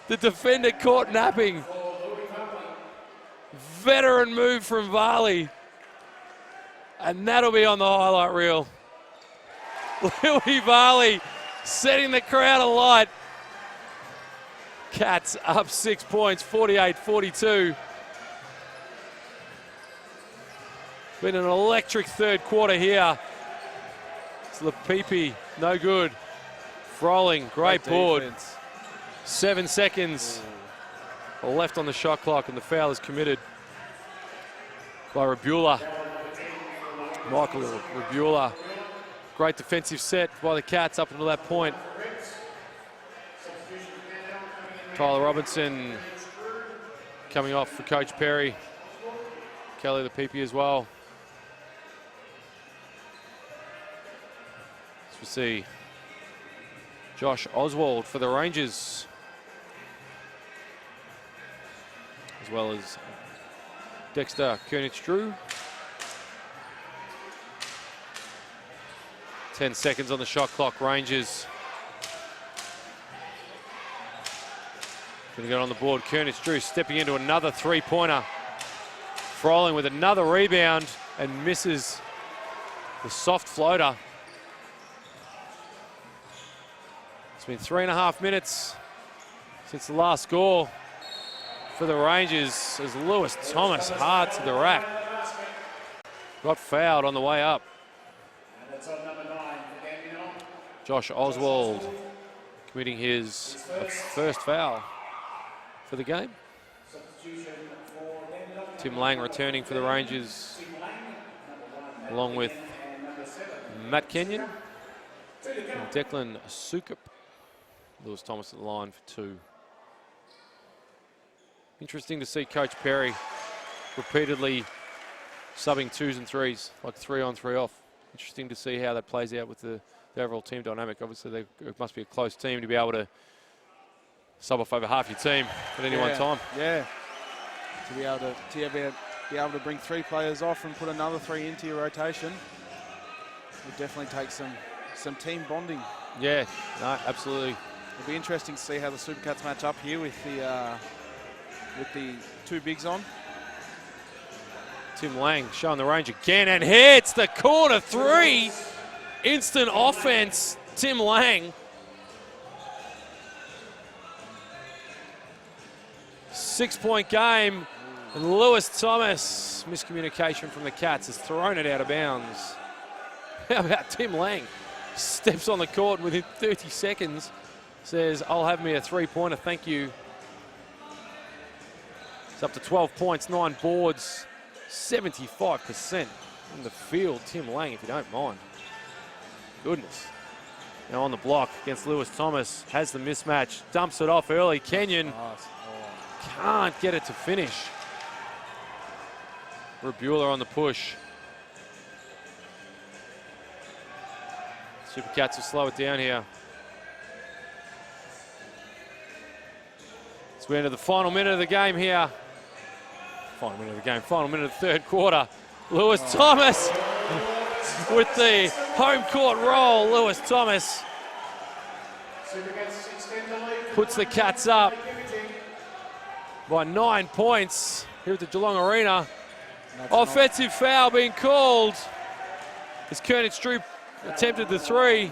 The defender caught napping. Veteran move from Varley. And that'll be on the highlight reel. Louis Varley setting the crowd alight. Cats up 6 points, 48-42. Been an electric third quarter here. It's Lepipi, no good. Froling, great board. Defense. 7 seconds left on the shot clock, and the foul is committed by Rabula. Michael Rabula. Great defensive set by the Cats up until that point. Tyler Robinson coming off for Coach Perry. Kelly Lepipi as well. As we see Josh Oswald for the Rangers, as well as Dexter Koenigsdrew. 10 seconds on the shot clock, Rangers. Gonna get on the board, Koenigsdrew stepping into another three-pointer. Froling with another rebound and misses the soft floater. It's been 3.5 minutes since the last score for the Rangers as Lewis Thomas hard to the rack. Got fouled on the way up. And that's on number 9 for Dandenong. Josh Oswald committing his first foul for the game. Substitution for Dandenong. Tim Lang returning for the Rangers, along with Matt Kenyon and Declan Sukup. Lewis Thomas at the line for 2. Interesting to see Coach Perry repeatedly subbing 2s and 3s, like 3 on 3 off. Interesting to see how that plays out with the overall team dynamic. Obviously, it must be a close team to be able to sub off over half your team at any one time. Yeah, to be able to bring 3 players off and put another 3 into your rotation would definitely take some team bonding. Yeah, no, absolutely. It'll be interesting to see how the Supercats match up here with the 2 bigs on. Tim Lang showing the range again and hits the corner 3. Instant offense, Tim Lang. 6-point game. And Lewis Thomas, miscommunication from the Cats, has thrown it out of bounds. How about Tim Lang? Steps on the court within 30 seconds. Says, I'll have me a 3-pointer, thank you. It's up to 12 points, 9 boards, 75% in the field. Tim Lang, if you don't mind. Goodness. Now on the block against Lewis Thomas, has the mismatch, dumps it off early. Kenyon can't get it to finish. Rebueller on the push. Supercats will slow it down here. We're into the final minute of the game here. Final minute of the game, final minute of the 3rd quarter. Lewis Thomas with the home court roll. Lewis Thomas puts the Cats up by 9 points here at the Geelong Arena. Offensive foul being called as Kernich Drew attempted the 3.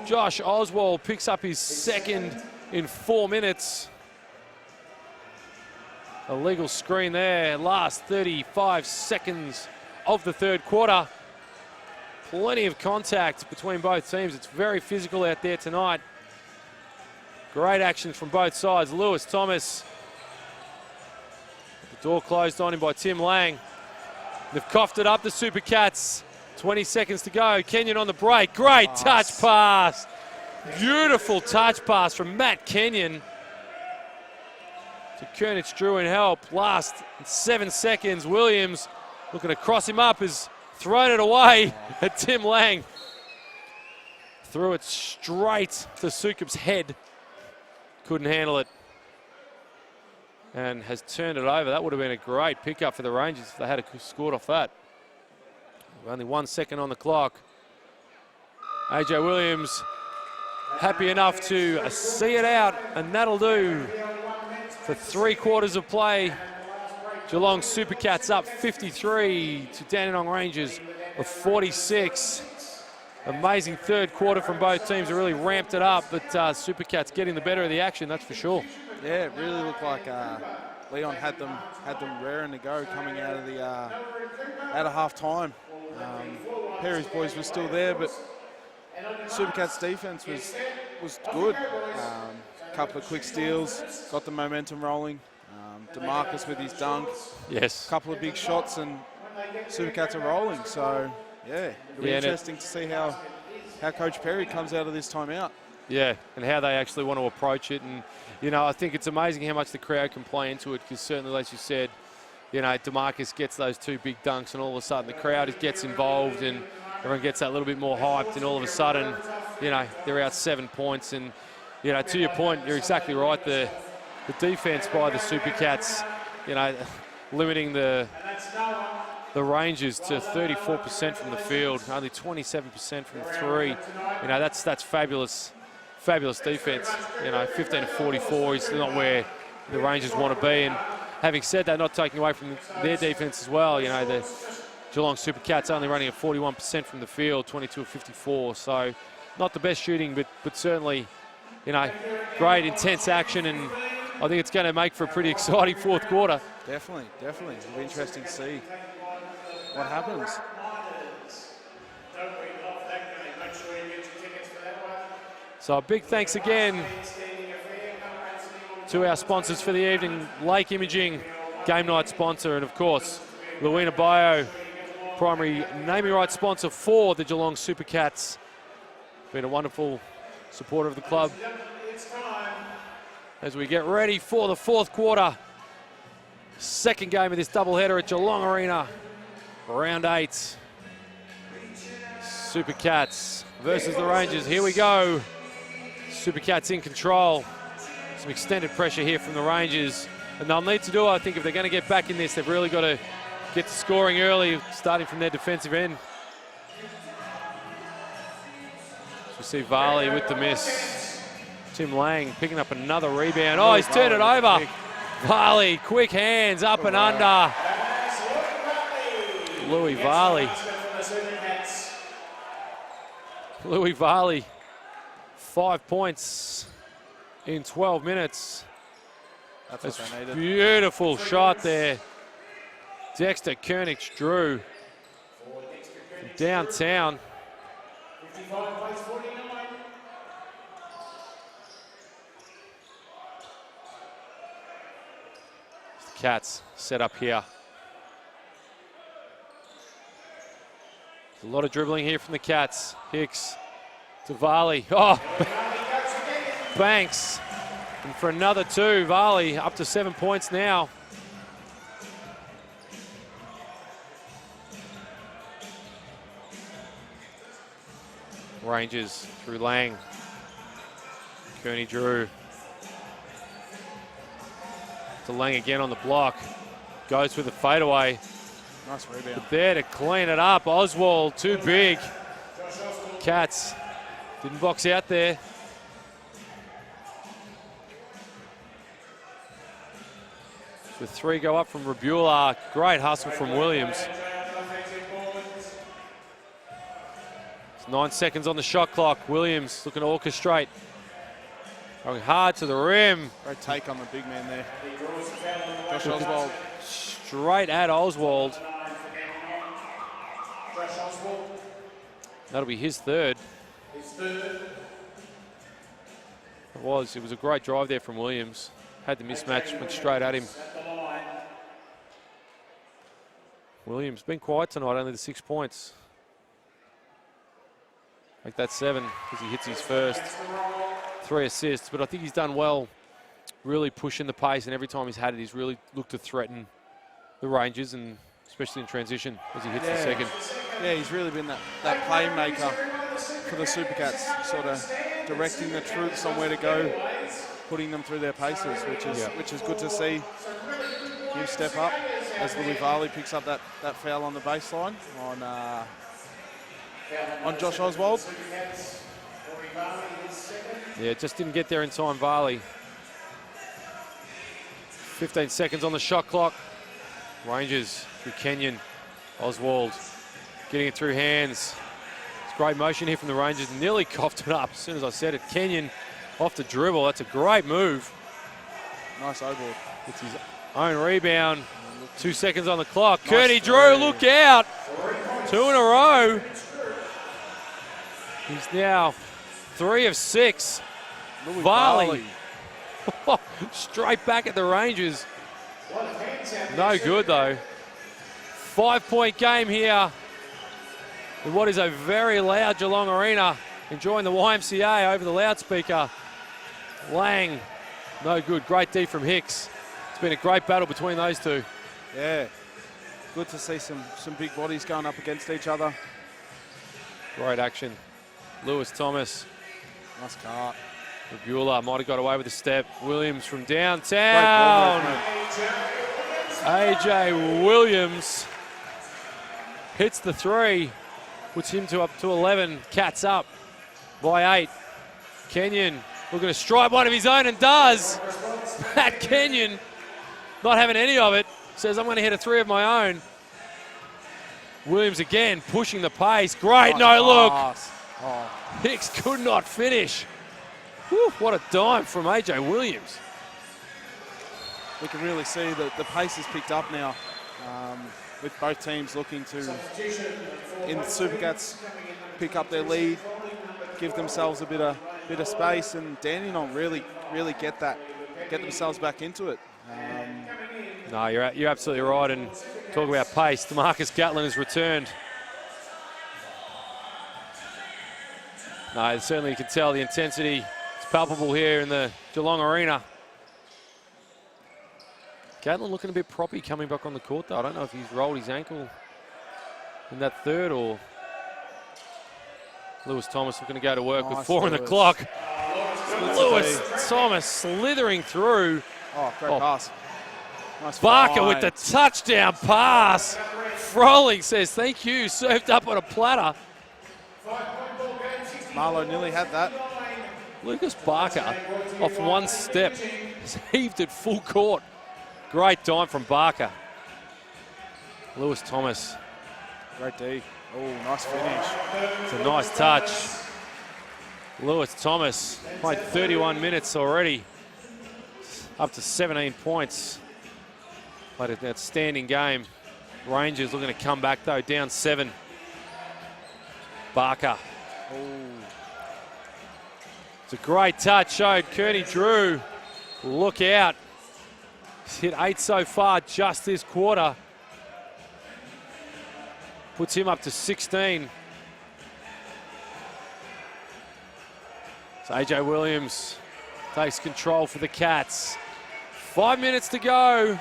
Josh Oswald picks up his 2nd in 4 minutes. A legal screen there. Last 35 seconds of the 3rd quarter. Plenty of contact between both teams. It's very physical out there tonight. Great action from both sides. Lewis Thomas. The door closed on him by Tim Lang. They've coughed it up, the Supercats. 20 seconds to go. Kenyon on the break. Great touch pass. Beautiful touch pass from Matt Kenyon to Kernich Drew in help. Last 7 seconds, Williams looking to cross him up, has thrown it away at Tim Lang. Threw it straight to Sukup's head. Couldn't handle it and has turned it over. That would have been a great pickup for the Rangers if they had scored off that. Only 1 second on the clock. AJ Williams happy enough to see it out, and that'll do for 3 quarters of play. Geelong Supercats up 53 to Dandenong Rangers of 46. Amazing 3rd quarter from both teams. They really ramped it up, but Supercats getting the better of the action, that's for sure. Yeah, it really looked like Leon had them raring to go coming out of half time. Perry's boys were still there, but Supercats defense was good. Couple of quick steals, got the momentum rolling. DeMarcus with his dunk. Yes. Couple of big shots and Supercats are rolling. So yeah, it'll be interesting to see how Coach Perry comes out of this timeout. Yeah, and how they actually want to approach it. And, you know, I think it's amazing how much the crowd can play into it, because certainly, as you said, you know, DeMarcus gets those 2 big dunks and all of a sudden the crowd gets involved and everyone gets that little bit more hyped, and all of a sudden, you know, they're out 7 points. And, you know, to your point, you're exactly right. The defense by the Supercats, you know, limiting the Rangers to 34% from the field, only 27% from 3. You know, that's fabulous defense. You know, 15 to 44 is not where the Rangers want to be. And having said that, not taking away from their defense as well. You know, the Geelong Super Cats only running at 41% from the field, 22 of 54. So not the best shooting, but certainly, you know, great intense action, and I think it's going to make for a pretty exciting fourth quarter. Definitely. It'll be interesting to see what happens. So a big thanks again to our sponsors for the evening, Lake Imaging, game night sponsor, and of course, Luina Bio, primary naming rights sponsor for the Geelong Super Cats. Been a wonderful supporter of the club as we get ready for the fourth quarter. Second game of this doubleheader at Geelong Arena, round 8. Super Cats versus the Rangers. Here we go. Super Cats in control. Some extended pressure here from the Rangers. And they'll need to do, I think, if they're going to get back in this, they've really got to get to scoring early, starting from their defensive end. So we see Varley with the miss. Tim Lang picking up another rebound. Oh, he's turned it over. Varley, quick hands, up and under. Louis Varley. Louis Varley, 5 points in 12 minutes. That's what they needed. Beautiful shot there. Dexter Koenig drew from downtown. The Cats set up here. A lot of dribbling here from the Cats. Hicks to Varley. Oh, Banks. And for another 2, Varley up to 7 points now. Rangers through Lang. Kearney Drew. To Lang again on the block. Goes with the fadeaway. Nice rebound. But there to clean it up. Oswald, too big. Cats didn't box out there. The 3 go up from Rabula. Great hustle from Williams. It's 9 seconds on the shot clock. Williams looking to orchestrate. Going hard to the rim. Great take on the big man there. Josh Oswald. Straight at Oswald. That'll be his third. It was a great drive there from Williams. Had the mismatch, went straight at him. Williams been quiet tonight, only the 6 points. Make that 7 because he hits his first. 3 assists, but I think he's done well, really pushing the pace, and every time he's had it, he's really looked to threaten the Rangers, and especially in transition as he hits the second. Yeah, he's really been that playmaker for the Super Cats, sort of directing the troops on where to go, putting them through their paces, which is good to see him step up as Louis Varley picks up that foul on the baseline on Josh Oswald. Yeah, just didn't get there in time, Varley. 15 seconds on the shot clock. Rangers through Kenyon. Oswald getting it through hands. It's great motion here from the Rangers. Nearly coughed it up as soon as I said it. Kenyon off the dribble. That's a great move. Nice overboard. It's his own rebound. 2 seconds on the clock. Nice Kearney Drew, look out. 2 in a row. He's now 3 of 6. Varley. Straight back at the Rangers. No good though. 5-point game here in what is a very loud Geelong Arena. Enjoying the YMCA over the loudspeaker. Lang, no good. Great D from Hicks. It's been a great battle between those two. Yeah, good to see some big bodies going up against each other. Great action. Lewis Thomas. Nice cart. Rabula might have got away with a step. Williams from downtown. AJ Williams hits the 3. Puts him up to 11. Cats up by 8. Kenyon looking to strike one of his own and does. Matt Kenyon not having any of it. Says, I'm going to hit a 3 of my own. Williams again pushing the pace. Great no look. Oh. Hicks could not finish. Whew, what a dime from AJ Williams. We can really see that the pace has picked up now, with both teams looking to, in the Supercats, pick up their lead, give themselves a bit of space, and Dandenong really get themselves back into it. No, you're absolutely right. And talk about pace. DeMarcus Gatlin has returned. No, certainly you can tell the intensity is palpable here in the Geelong Arena. Gatlin looking a bit proppy coming back on the court, though. I don't know if he's rolled his ankle in that third, or Lewis Thomas looking to go to work with 4 on the clock. Lewis Thomas slithering through. Oh, great pass. Nice Barker find. with the touchdown pass. Froling says thank you, served up on a platter. Marlow nearly had that. Lucas Barker off one step has heaved it full court. Great dime from Barker. Lewis Thomas. Great D. Oh, nice finish. It's a nice touch. Lewis Thomas played 31 minutes already. Up to 17 points. Played an outstanding game. Rangers looking to come back though, down 7. Barker. Oh. It's a great touch, showed Kearney Drew. Look out. He's hit 8 so far just this quarter. Puts him up to 16. So AJ Williams takes control for the Cats. 5 minutes to go.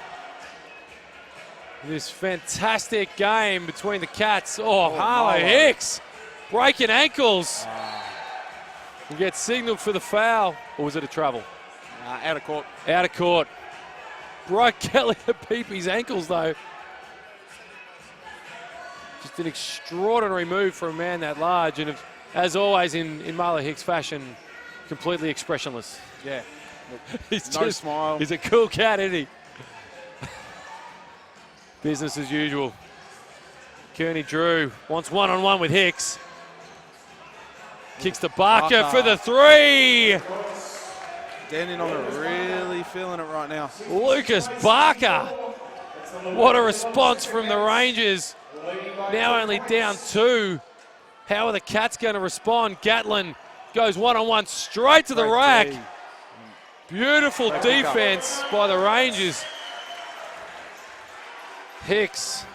This fantastic game between the Cats. Oh, Harlow Hicks breaking ankles. He gets signaled for the foul. Or was it a travel? Out of court. Out of court. Broke Kelly Pepe's ankles though. Just an extraordinary move for a man that large, and as always in Marlo Hicks fashion, completely expressionless. Yeah. He's No smile. He's a cool cat, isn't he? Business as usual. Kearney Drew wants one-on-one with Hicks. Kicks to Barker for the 3. Dandenong are really feeling it right now. Lucas Barker. What a response from the Rangers. Now only down 2. How are the Cats going to respond? Gatlin goes one-on-one straight to the rack. Beautiful defense by the Rangers. Hicks,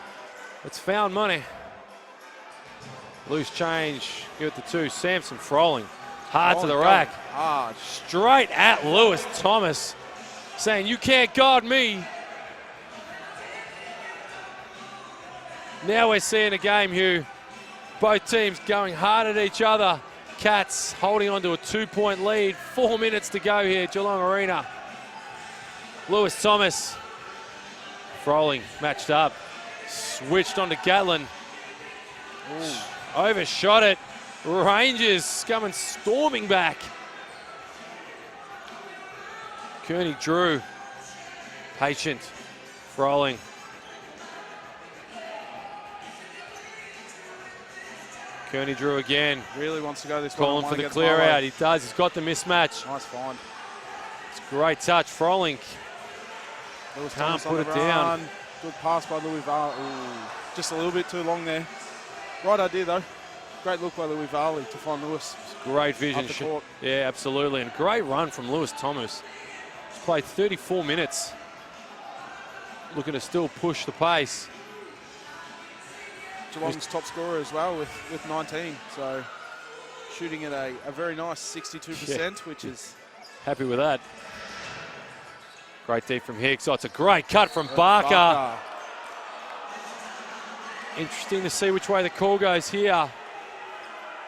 it's found money. Loose change, give it to 2. Samson Froling, hard to the rack. Hard. Straight at Lewis Thomas, saying you can't guard me. Now we're seeing a game here, both teams going hard at each other. Cats holding on to a 2-point lead. 4 minutes to go here, Geelong Arena. Lewis Thomas. Froling matched up. Switched onto Gatlin. Ooh. Overshot it. Rangers coming storming back. Kearney Drew. Patient. Froling. Kearney Drew again. Really wants to go this calling for the clear out. He does. He's got the mismatch. Nice find. It's a great touch. Froling can't put it down. Good pass by Louis Varley. Just a little bit too long there. Right idea though. Great look by Louis Varley to find Lewis. Great vision. Up the court. Yeah, absolutely. And great run from Lewis Thomas. He's played 34 minutes. Looking to still push the pace. Geelong's top scorer as well with 19. So shooting at a very nice 62%, which is... Happy with that. Great deep from Hicks. Oh, it's a great cut from Barker. Interesting to see which way the call goes here.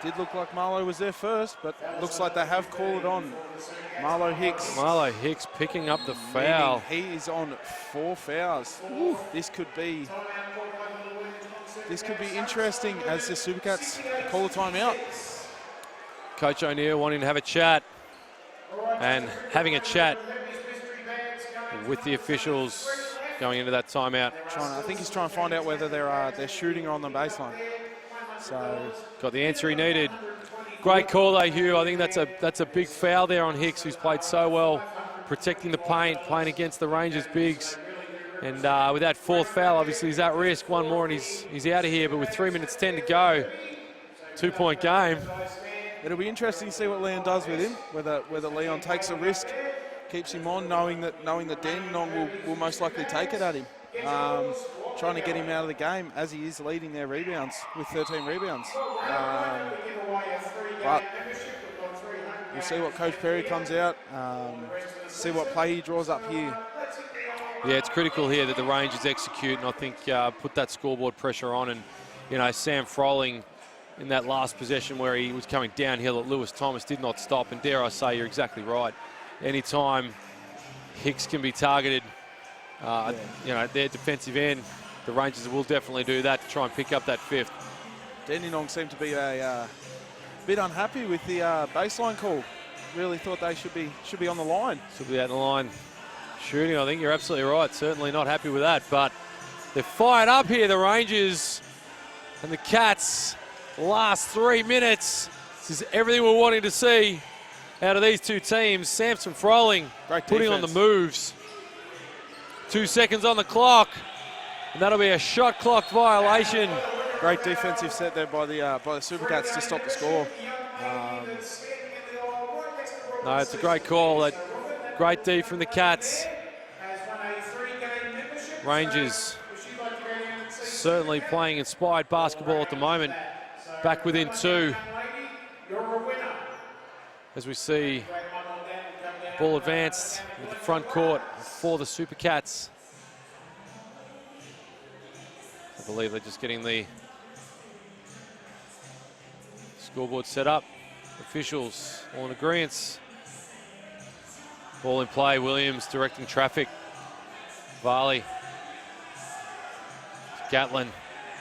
Did look like Marlow was there first, but looks like they have called it on. Marlow Hicks. Marlow Hicks picking up the foul. He is on 4 fouls. Ooh. This could be interesting as the Supercats call a timeout. Coach O'Neill wanting to have a chat and having a chat with the officials going into that timeout. I think he's trying to find out whether they're shooting on the baseline. So got the answer he needed. Great call though, Hugh. I think that's a big foul there on Hicks, who's played so well, protecting the paint, playing against the Rangers bigs. And with that fourth foul, obviously he's at risk. One more and he's out of here. But with 3 minutes 10 to go, 2-point game. It'll be interesting to see what Leon does with him. Whether Leon takes a risk, keeps him on, knowing that Dandenong will most likely take it at him. Trying to get him out of the game as he is leading their rebounds with 13 rebounds. But we'll see what Coach Perry comes out, see what play he draws up here. Yeah, it's critical here that the Rangers execute and I think put that scoreboard pressure on. And, you know, Sam Froling in that last possession where he was coming downhill at Lewis Thomas did not stop. And dare I say, you're exactly right. Anytime Hicks can be targeted, you know, their defensive end, the Rangers will definitely do that to try and pick up that fifth. Dandenong seemed to be a bit unhappy with the baseline call. Really thought they should be on the line. Should be out the line shooting. I think you're absolutely right. Certainly not happy with that, but they're fired up here, the Rangers and the Cats. Last 3 minutes. This is everything we're wanting to see out of these two teams. Samson Froling putting on the moves. 2 seconds on the clock, and that'll be a shot clock violation. Great defensive set there by the Supercats to stop the score. No, it's a great call. That great D from the Cats. Rangers certainly playing inspired basketball at the moment. Back within 2. As we see ball advanced with the front court for the Supercats. I believe they're just getting the scoreboard set up. Officials all in agreement. Ball in play, Williams directing traffic. Varley. Gatlin,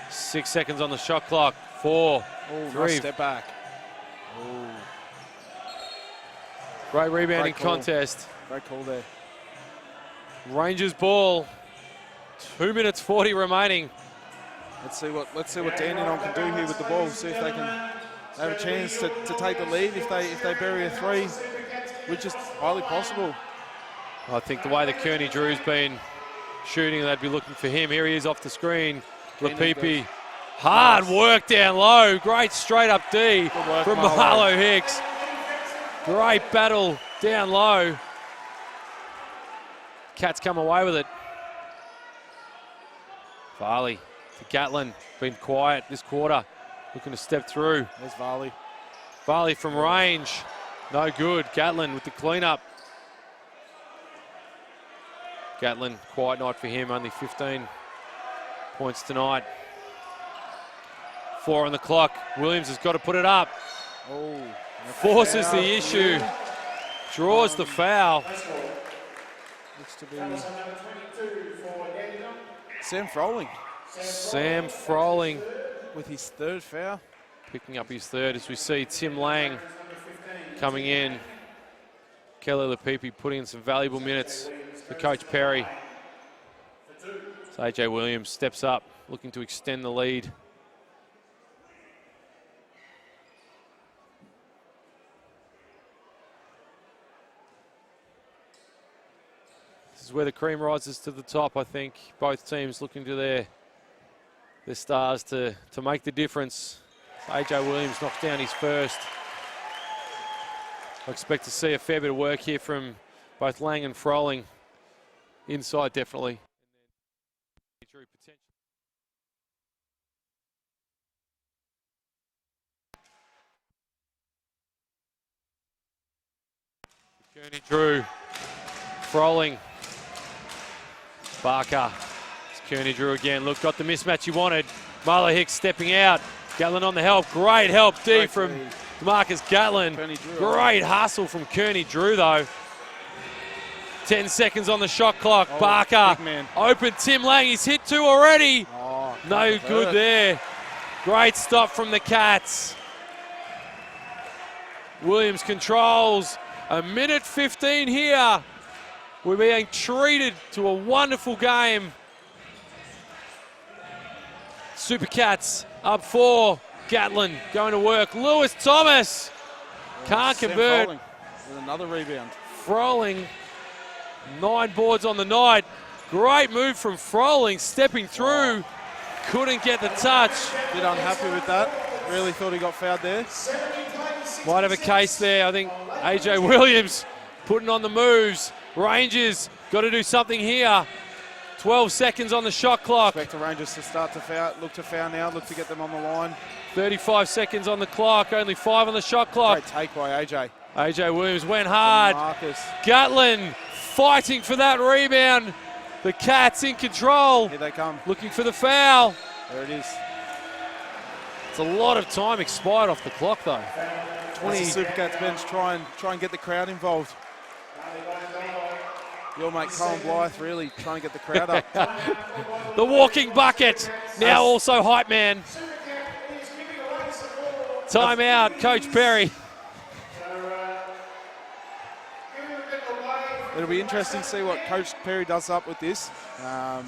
6 seconds on the shot clock. 4, 3. Nice step back. Ooh. Great rebounding contest. Great call there. Rangers ball. 2 minutes 40 remaining. Let's see what Dandenong can do here with the ball. See if they can have a chance to take the lead if they bury a 3, which is highly possible. I think the way that Kearney Drew's been shooting, they'd be looking for him. Here he is off the screen. Lapipi. Hard work down low. Great straight up D from Marlo Hicks. Great battle down low. Cats come away with it. Varley to Gatlin. Been quiet this quarter. Looking to step through. There's Varley. Varley from range. No good. Gatlin with the cleanup. Gatlin, quiet night for him. Only 15 points tonight. 4 on the clock. Williams has got to put it up. Oh, forces the issue. Draws the foul. Looks to be Sam Froling. Sam Froling with his 3rd foul. Picking up his 3rd as we see Tim Lang coming in. Kelly Lapipi putting in some valuable minutes for Coach Perry. So AJ Williams steps up, looking to extend the lead. This is where the cream rises to the top, I think. Both teams looking to their stars to make the difference. So AJ Williams knocks down his first. I expect to see a fair bit of work here from both Lang and Froling. Inside, definitely. Kearney Drew, Froling, Barker. It's Kearney Drew again. Look, got the mismatch he wanted. Marlo Hicks stepping out. Gatlin on the help. Great help D from DeMarcus Gatlin. Great hustle from Kearney Drew, though. 10 seconds on the shot clock. Barker. Open Tim Lang. He's hit 2 already. No good there. Great stop from the Cats. Williams controls. 1:15 here. We're being treated to a wonderful game. Supercats up 4. Gatlin going to work. Lewis Thomas can't convert. With another rebound. Froling, 9 boards on the night. Great move from Froling, stepping through. Couldn't get the touch. Bit unhappy with that. Really thought he got fouled there. Might have a case there. I think AJ Williams putting on the moves. Rangers got to do something here. 12 seconds on the shot clock. Expect the Rangers to start to foul. Look to foul now. Look to get them on the line. 35 seconds on the clock. Only 5 on the shot clock. Great take by AJ. AJ Williams went hard. Marcus. Gatlin fighting for that rebound. The Cats in control. Here they come. Looking for the foul. There it is. It's a lot of time expired off the clock though. 20 Supercats bench try and get the crowd involved. Your mate Colin Blythe really trying to get the crowd up. The walking bucket, now also hype man. Timeout, Coach Perry. It'll be interesting to see what Coach Perry does up with this. I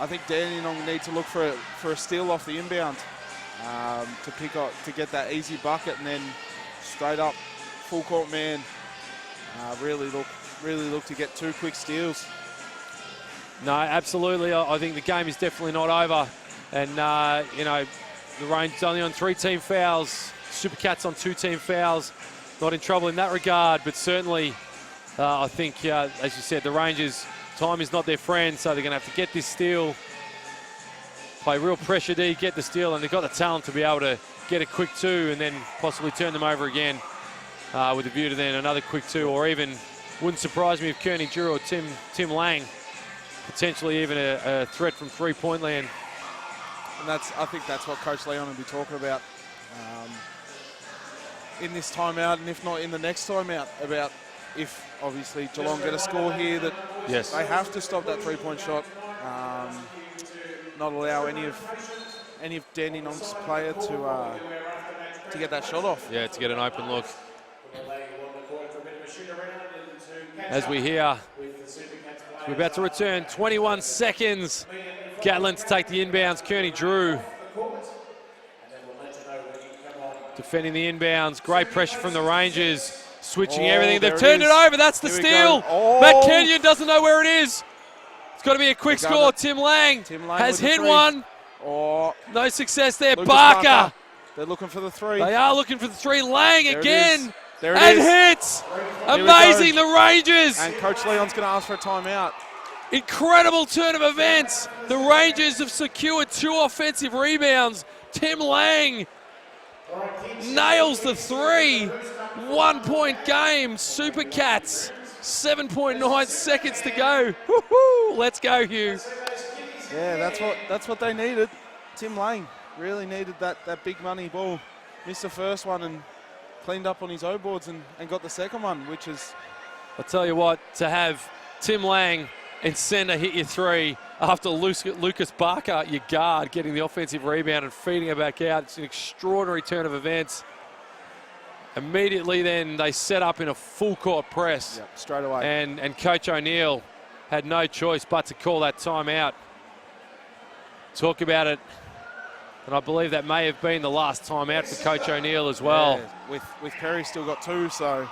think Dandenong need to look for a steal off the inbound to pick up, to get that easy bucket, and then straight up full court man. Really look to get 2 quick steals. No, absolutely. I think the game is definitely not over, and you know, the Rangers only on 3 team fouls. Supercats on 2 team fouls. Not in trouble in that regard, but certainly. I think, as you said, the Rangers, time is not their friend, so they're going to have to get this steal, play real pressure D, get the steal, and they've got the talent to be able to get a quick 2 and then possibly turn them over again with a view to then another quick 2, or even, wouldn't surprise me if Kearney Drew or Tim Lang, potentially even a threat from 3-point land. And I think that's what Coach Leon will be talking about in this timeout, and if not in the next timeout, about if obviously Geelong get a score here, that yes, they have to stop that 3-point shot, not allow any of Dandenong's player to get that shot off. Yeah, to get an open look. As we hear, we're about to return. 21 seconds. Gatlin to take the inbounds. Kearney Drew defending the inbounds. Great pressure from the Rangers. Switching everything. They've turned it over. That's the steal. Matt Kenyon doesn't know where it is. It's got to be a quick score. Tim Lang has hit one. No success there. Barker. They're looking for the 3. They are looking for the 3. Lang again. There it and is. hits. Amazing, the Rangers. And Coach Leon's going to ask for a timeout. Incredible turn of events. The Rangers have secured 2 offensive rebounds. Tim Lang nails the 3. 1-point game. Supercats. 7.9 seconds to go. Woo-hoo. Let's go, Hugh. Yeah, that's what they needed. Tim Lang really needed that big money ball. Missed the first one and cleaned up on his O boards and got the second one, which is... I'll tell you what, to have Tim Lang and centre hit your 3 after Lucas Barker, your guard, getting the offensive rebound and feeding it back out. It's an extraordinary turn of events. Immediately then they set up in a full court press. Yep, straight away. And Coach O'Neill had no choice but to call that timeout. Talk about it. And I believe that may have been the last timeout for Coach O'Neill as well. Yeah, with Perry still got 2, so...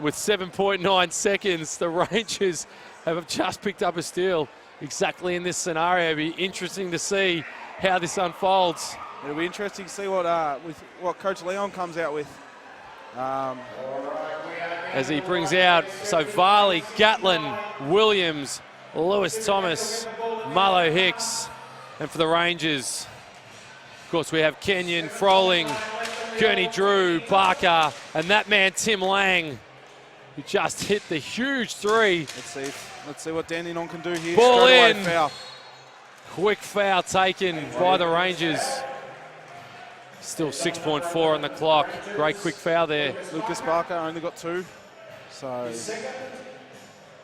With 7.9 seconds, the Rangers have just picked up a steal exactly in this scenario. It'll be interesting to see how this unfolds. It'll be interesting to see what Coach Leon comes out with. As he brings out, so Varley, Gatlin, Williams, Lewis Thomas, Marlo Hicks, and for the Rangers, of course, we have Kenyon, Froling, Kearney Drew, Barker, and that man, Tim Lang, who just hit the huge 3. Let's see what Dandenong can do here. Ball Straight in. away foul. Quick foul taken by the Rangers. Still 6.4 on the clock. Great quick foul there. Lucas Barker only got 2. So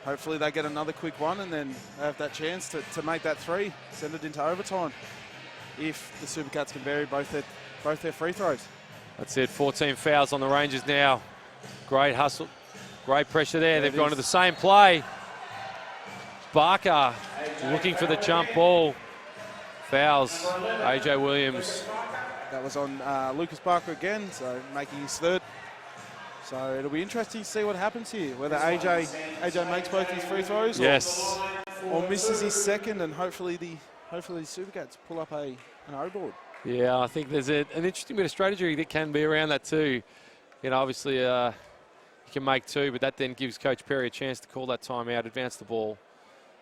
hopefully they get another quick one and then they have that chance to make that 3, send it into overtime. If the Supercats can bury both their free throws. That's it, 14 fouls on the Rangers now. Great hustle Great pressure there. They've gone to the same play. Barker looking for the jump ball. Fouls AJ Williams. That was on Lucas Barker again, so making his third. So it'll be interesting to see what happens here, whether AJ makes both his free throws or misses his second, and hopefully the Supercats pull up an O board. Yeah, I think there's an interesting bit of strategy that can be around that too. You know, obviously you can make two, but that then gives Coach Perry a chance to call that timeout, advance the ball.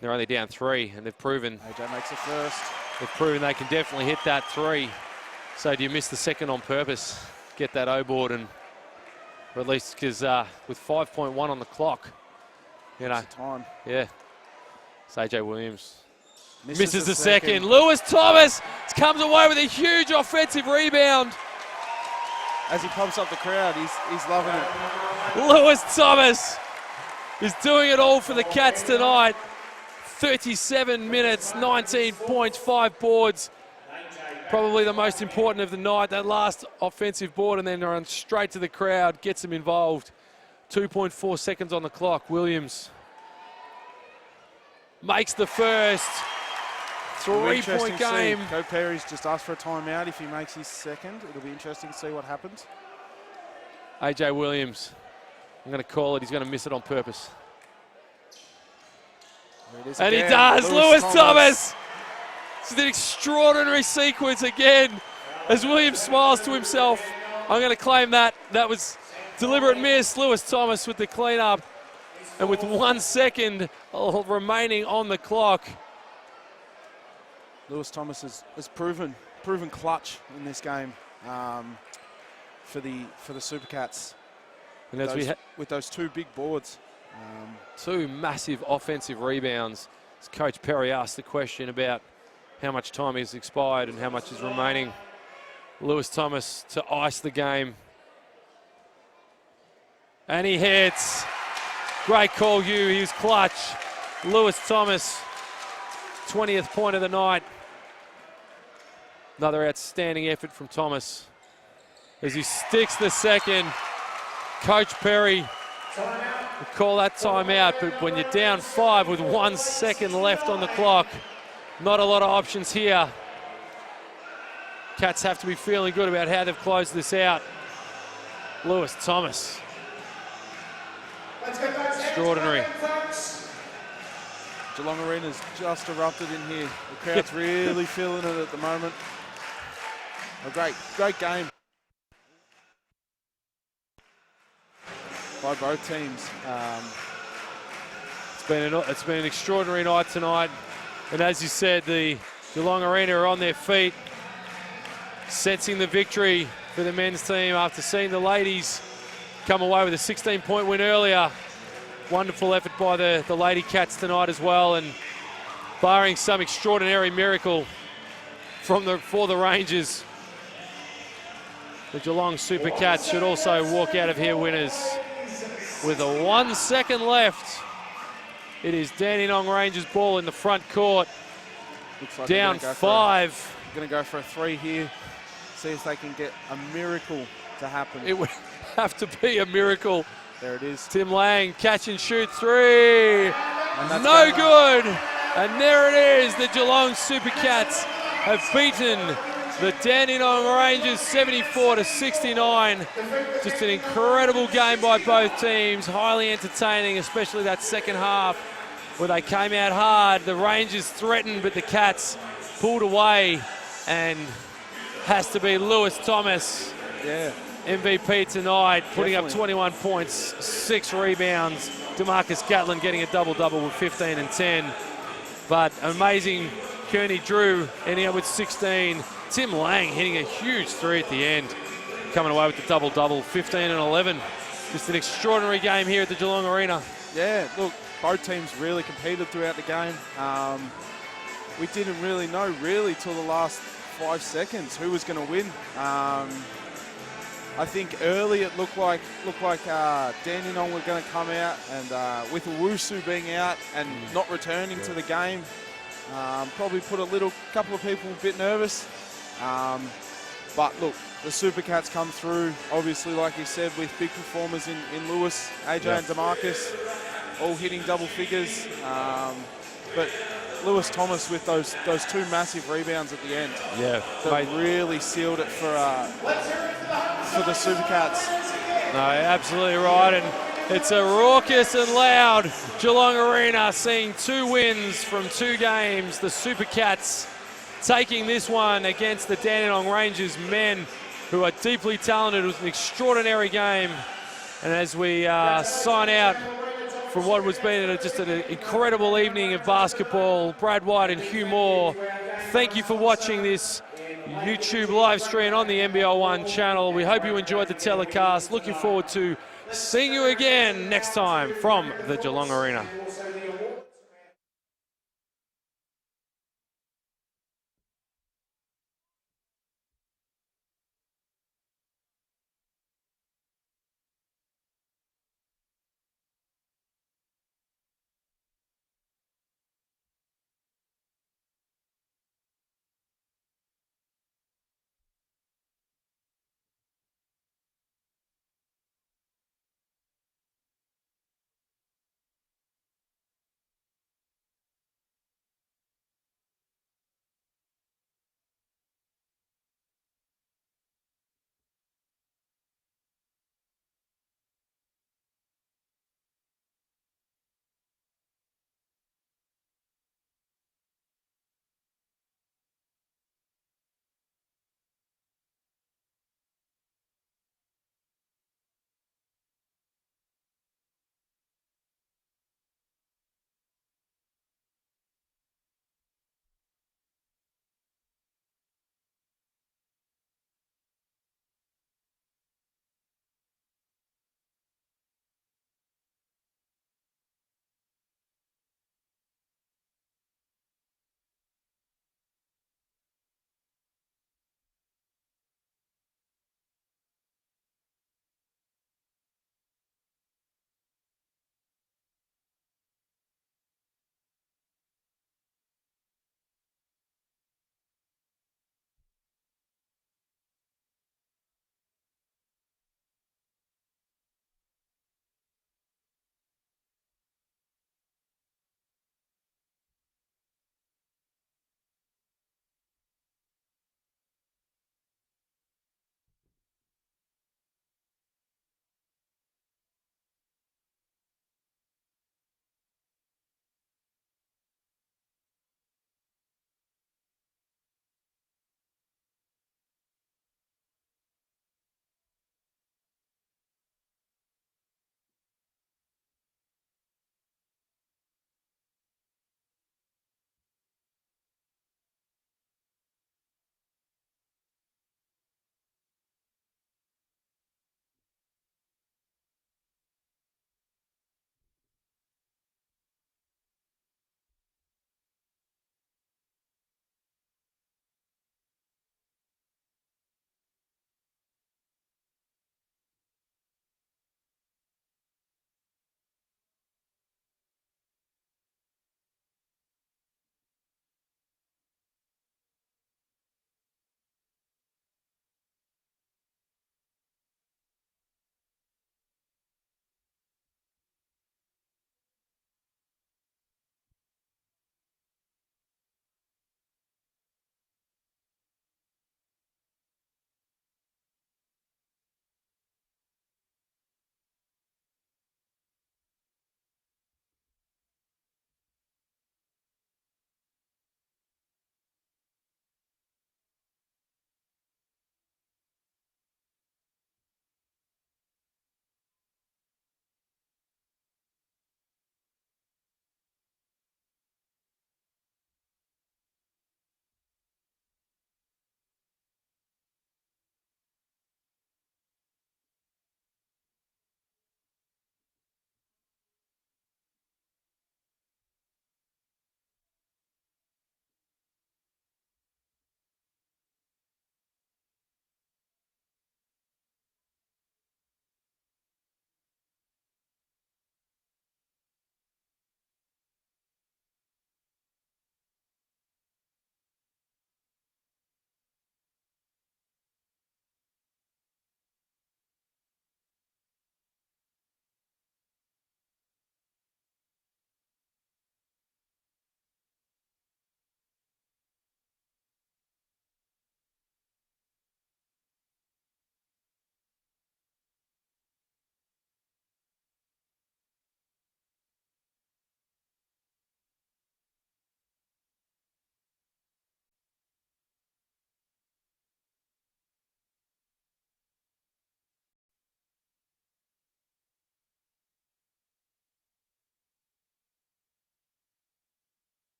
They're only down 3, and they've proven. AJ makes it first. They've proven they can definitely hit that 3. So do you miss the second on purpose? Get that O board, and or at least because with 5.1 on the clock, you know, time. Yeah. It's AJ Williams. Misses the second. Lewis Thomas comes away with a huge offensive rebound. As he pumps up the crowd, he's loving it. Lewis Thomas is doing it all for the Cats tonight. 37 minutes, 19 points, 5 boards. Probably the most important of the night, that last offensive board, and then run straight to the crowd, gets them involved. 2.4 seconds on the clock. Williams makes the first. 3-point game. Coach Perry's just asked for a timeout if he makes his second. It'll be interesting to see what happens. AJ Williams, I'm going to call it. He's going to miss it on purpose. And he does. Lewis Thomas. It's an extraordinary sequence again. As Williams smiles to himself, I'm going to claim that. That was deliberate miss. Lewis Thomas with the cleanup. And with 1 second remaining on the clock. Lewis Thomas has proven clutch in this game for the Supercats. And as with those 2 big boards. 2 massive offensive rebounds. As Coach Perry asked the question about how much time is expired and how much is remaining. Lewis Thomas to ice the game. And he hits. Great call, Hugh. He was clutch. Lewis Thomas, 20th point of the night. Another outstanding effort from Thomas. As he sticks the second, Coach Perry will call that timeout, but when you're down 5 with 1 second left on the clock, not a lot of options here. Cats have to be feeling good about how they've closed this out. Lewis Thomas. Extraordinary. Geelong Arena's just erupted in here. The crowd's really feeling it at the moment. A great game by both teams. It's been an extraordinary night tonight. And as you said, the Geelong Arena are on their feet, sensing the victory for the men's team after seeing the ladies come away with a 16-point win earlier. Wonderful effort by the Lady Cats tonight as well, and barring some extraordinary miracle for the Rangers, the Geelong Super Cats should also walk out of here winners. With 1 second left, it is Dandenong Rangers ball in the front court. Looks like down 5. Going to go for a 3 here. See if they can get a miracle to happen. It would have to be a miracle. There it is. Tim Lang, catch and shoot 3. No good. And there it is. The Geelong Super Cats have beaten the Dandenong Rangers 74-69. Just an incredible game by both teams. Highly entertaining, especially that second half where they came out hard. The Rangers threatened, but the Cats pulled away. And has to be Lewis Thomas. Yeah. MVP tonight, putting up 21 points, 6 rebounds. DeMarcus Gatlin getting a double-double with 15 and 10. But amazing, Kearney Drew ending up with 16. Tim Lang hitting a huge 3 at the end, coming away with the double-double, 15 and 11. Just an extraordinary game here at the Geelong Arena. Yeah, look, both teams really competed throughout the game. We didn't really know till the last 5 seconds who was going to win. I think early it looked like Dandenong were going to come out, and with Owusu being out and not returning to the game, probably put couple of people a bit nervous. But look, the Super Cats come through, obviously, like you said, with big performers in Lewis, AJ and DeMarcus, all hitting double figures. But Lewis Thomas with those two massive rebounds at the end. Yeah, that really sealed it for the Super Cats. No, absolutely right, and it's a raucous and loud Geelong Arena, seeing 2 wins from 2 games. The Super Cats taking this one against the Dandenong Rangers men, who are deeply talented. It was an extraordinary game, and as we sign out from what was been just an incredible evening of basketball, Brad White and Hugh Moore, thank you for watching this YouTube live stream on the NBL1 channel. We hope you enjoyed the telecast. Looking forward to seeing you again next time from the Geelong Arena.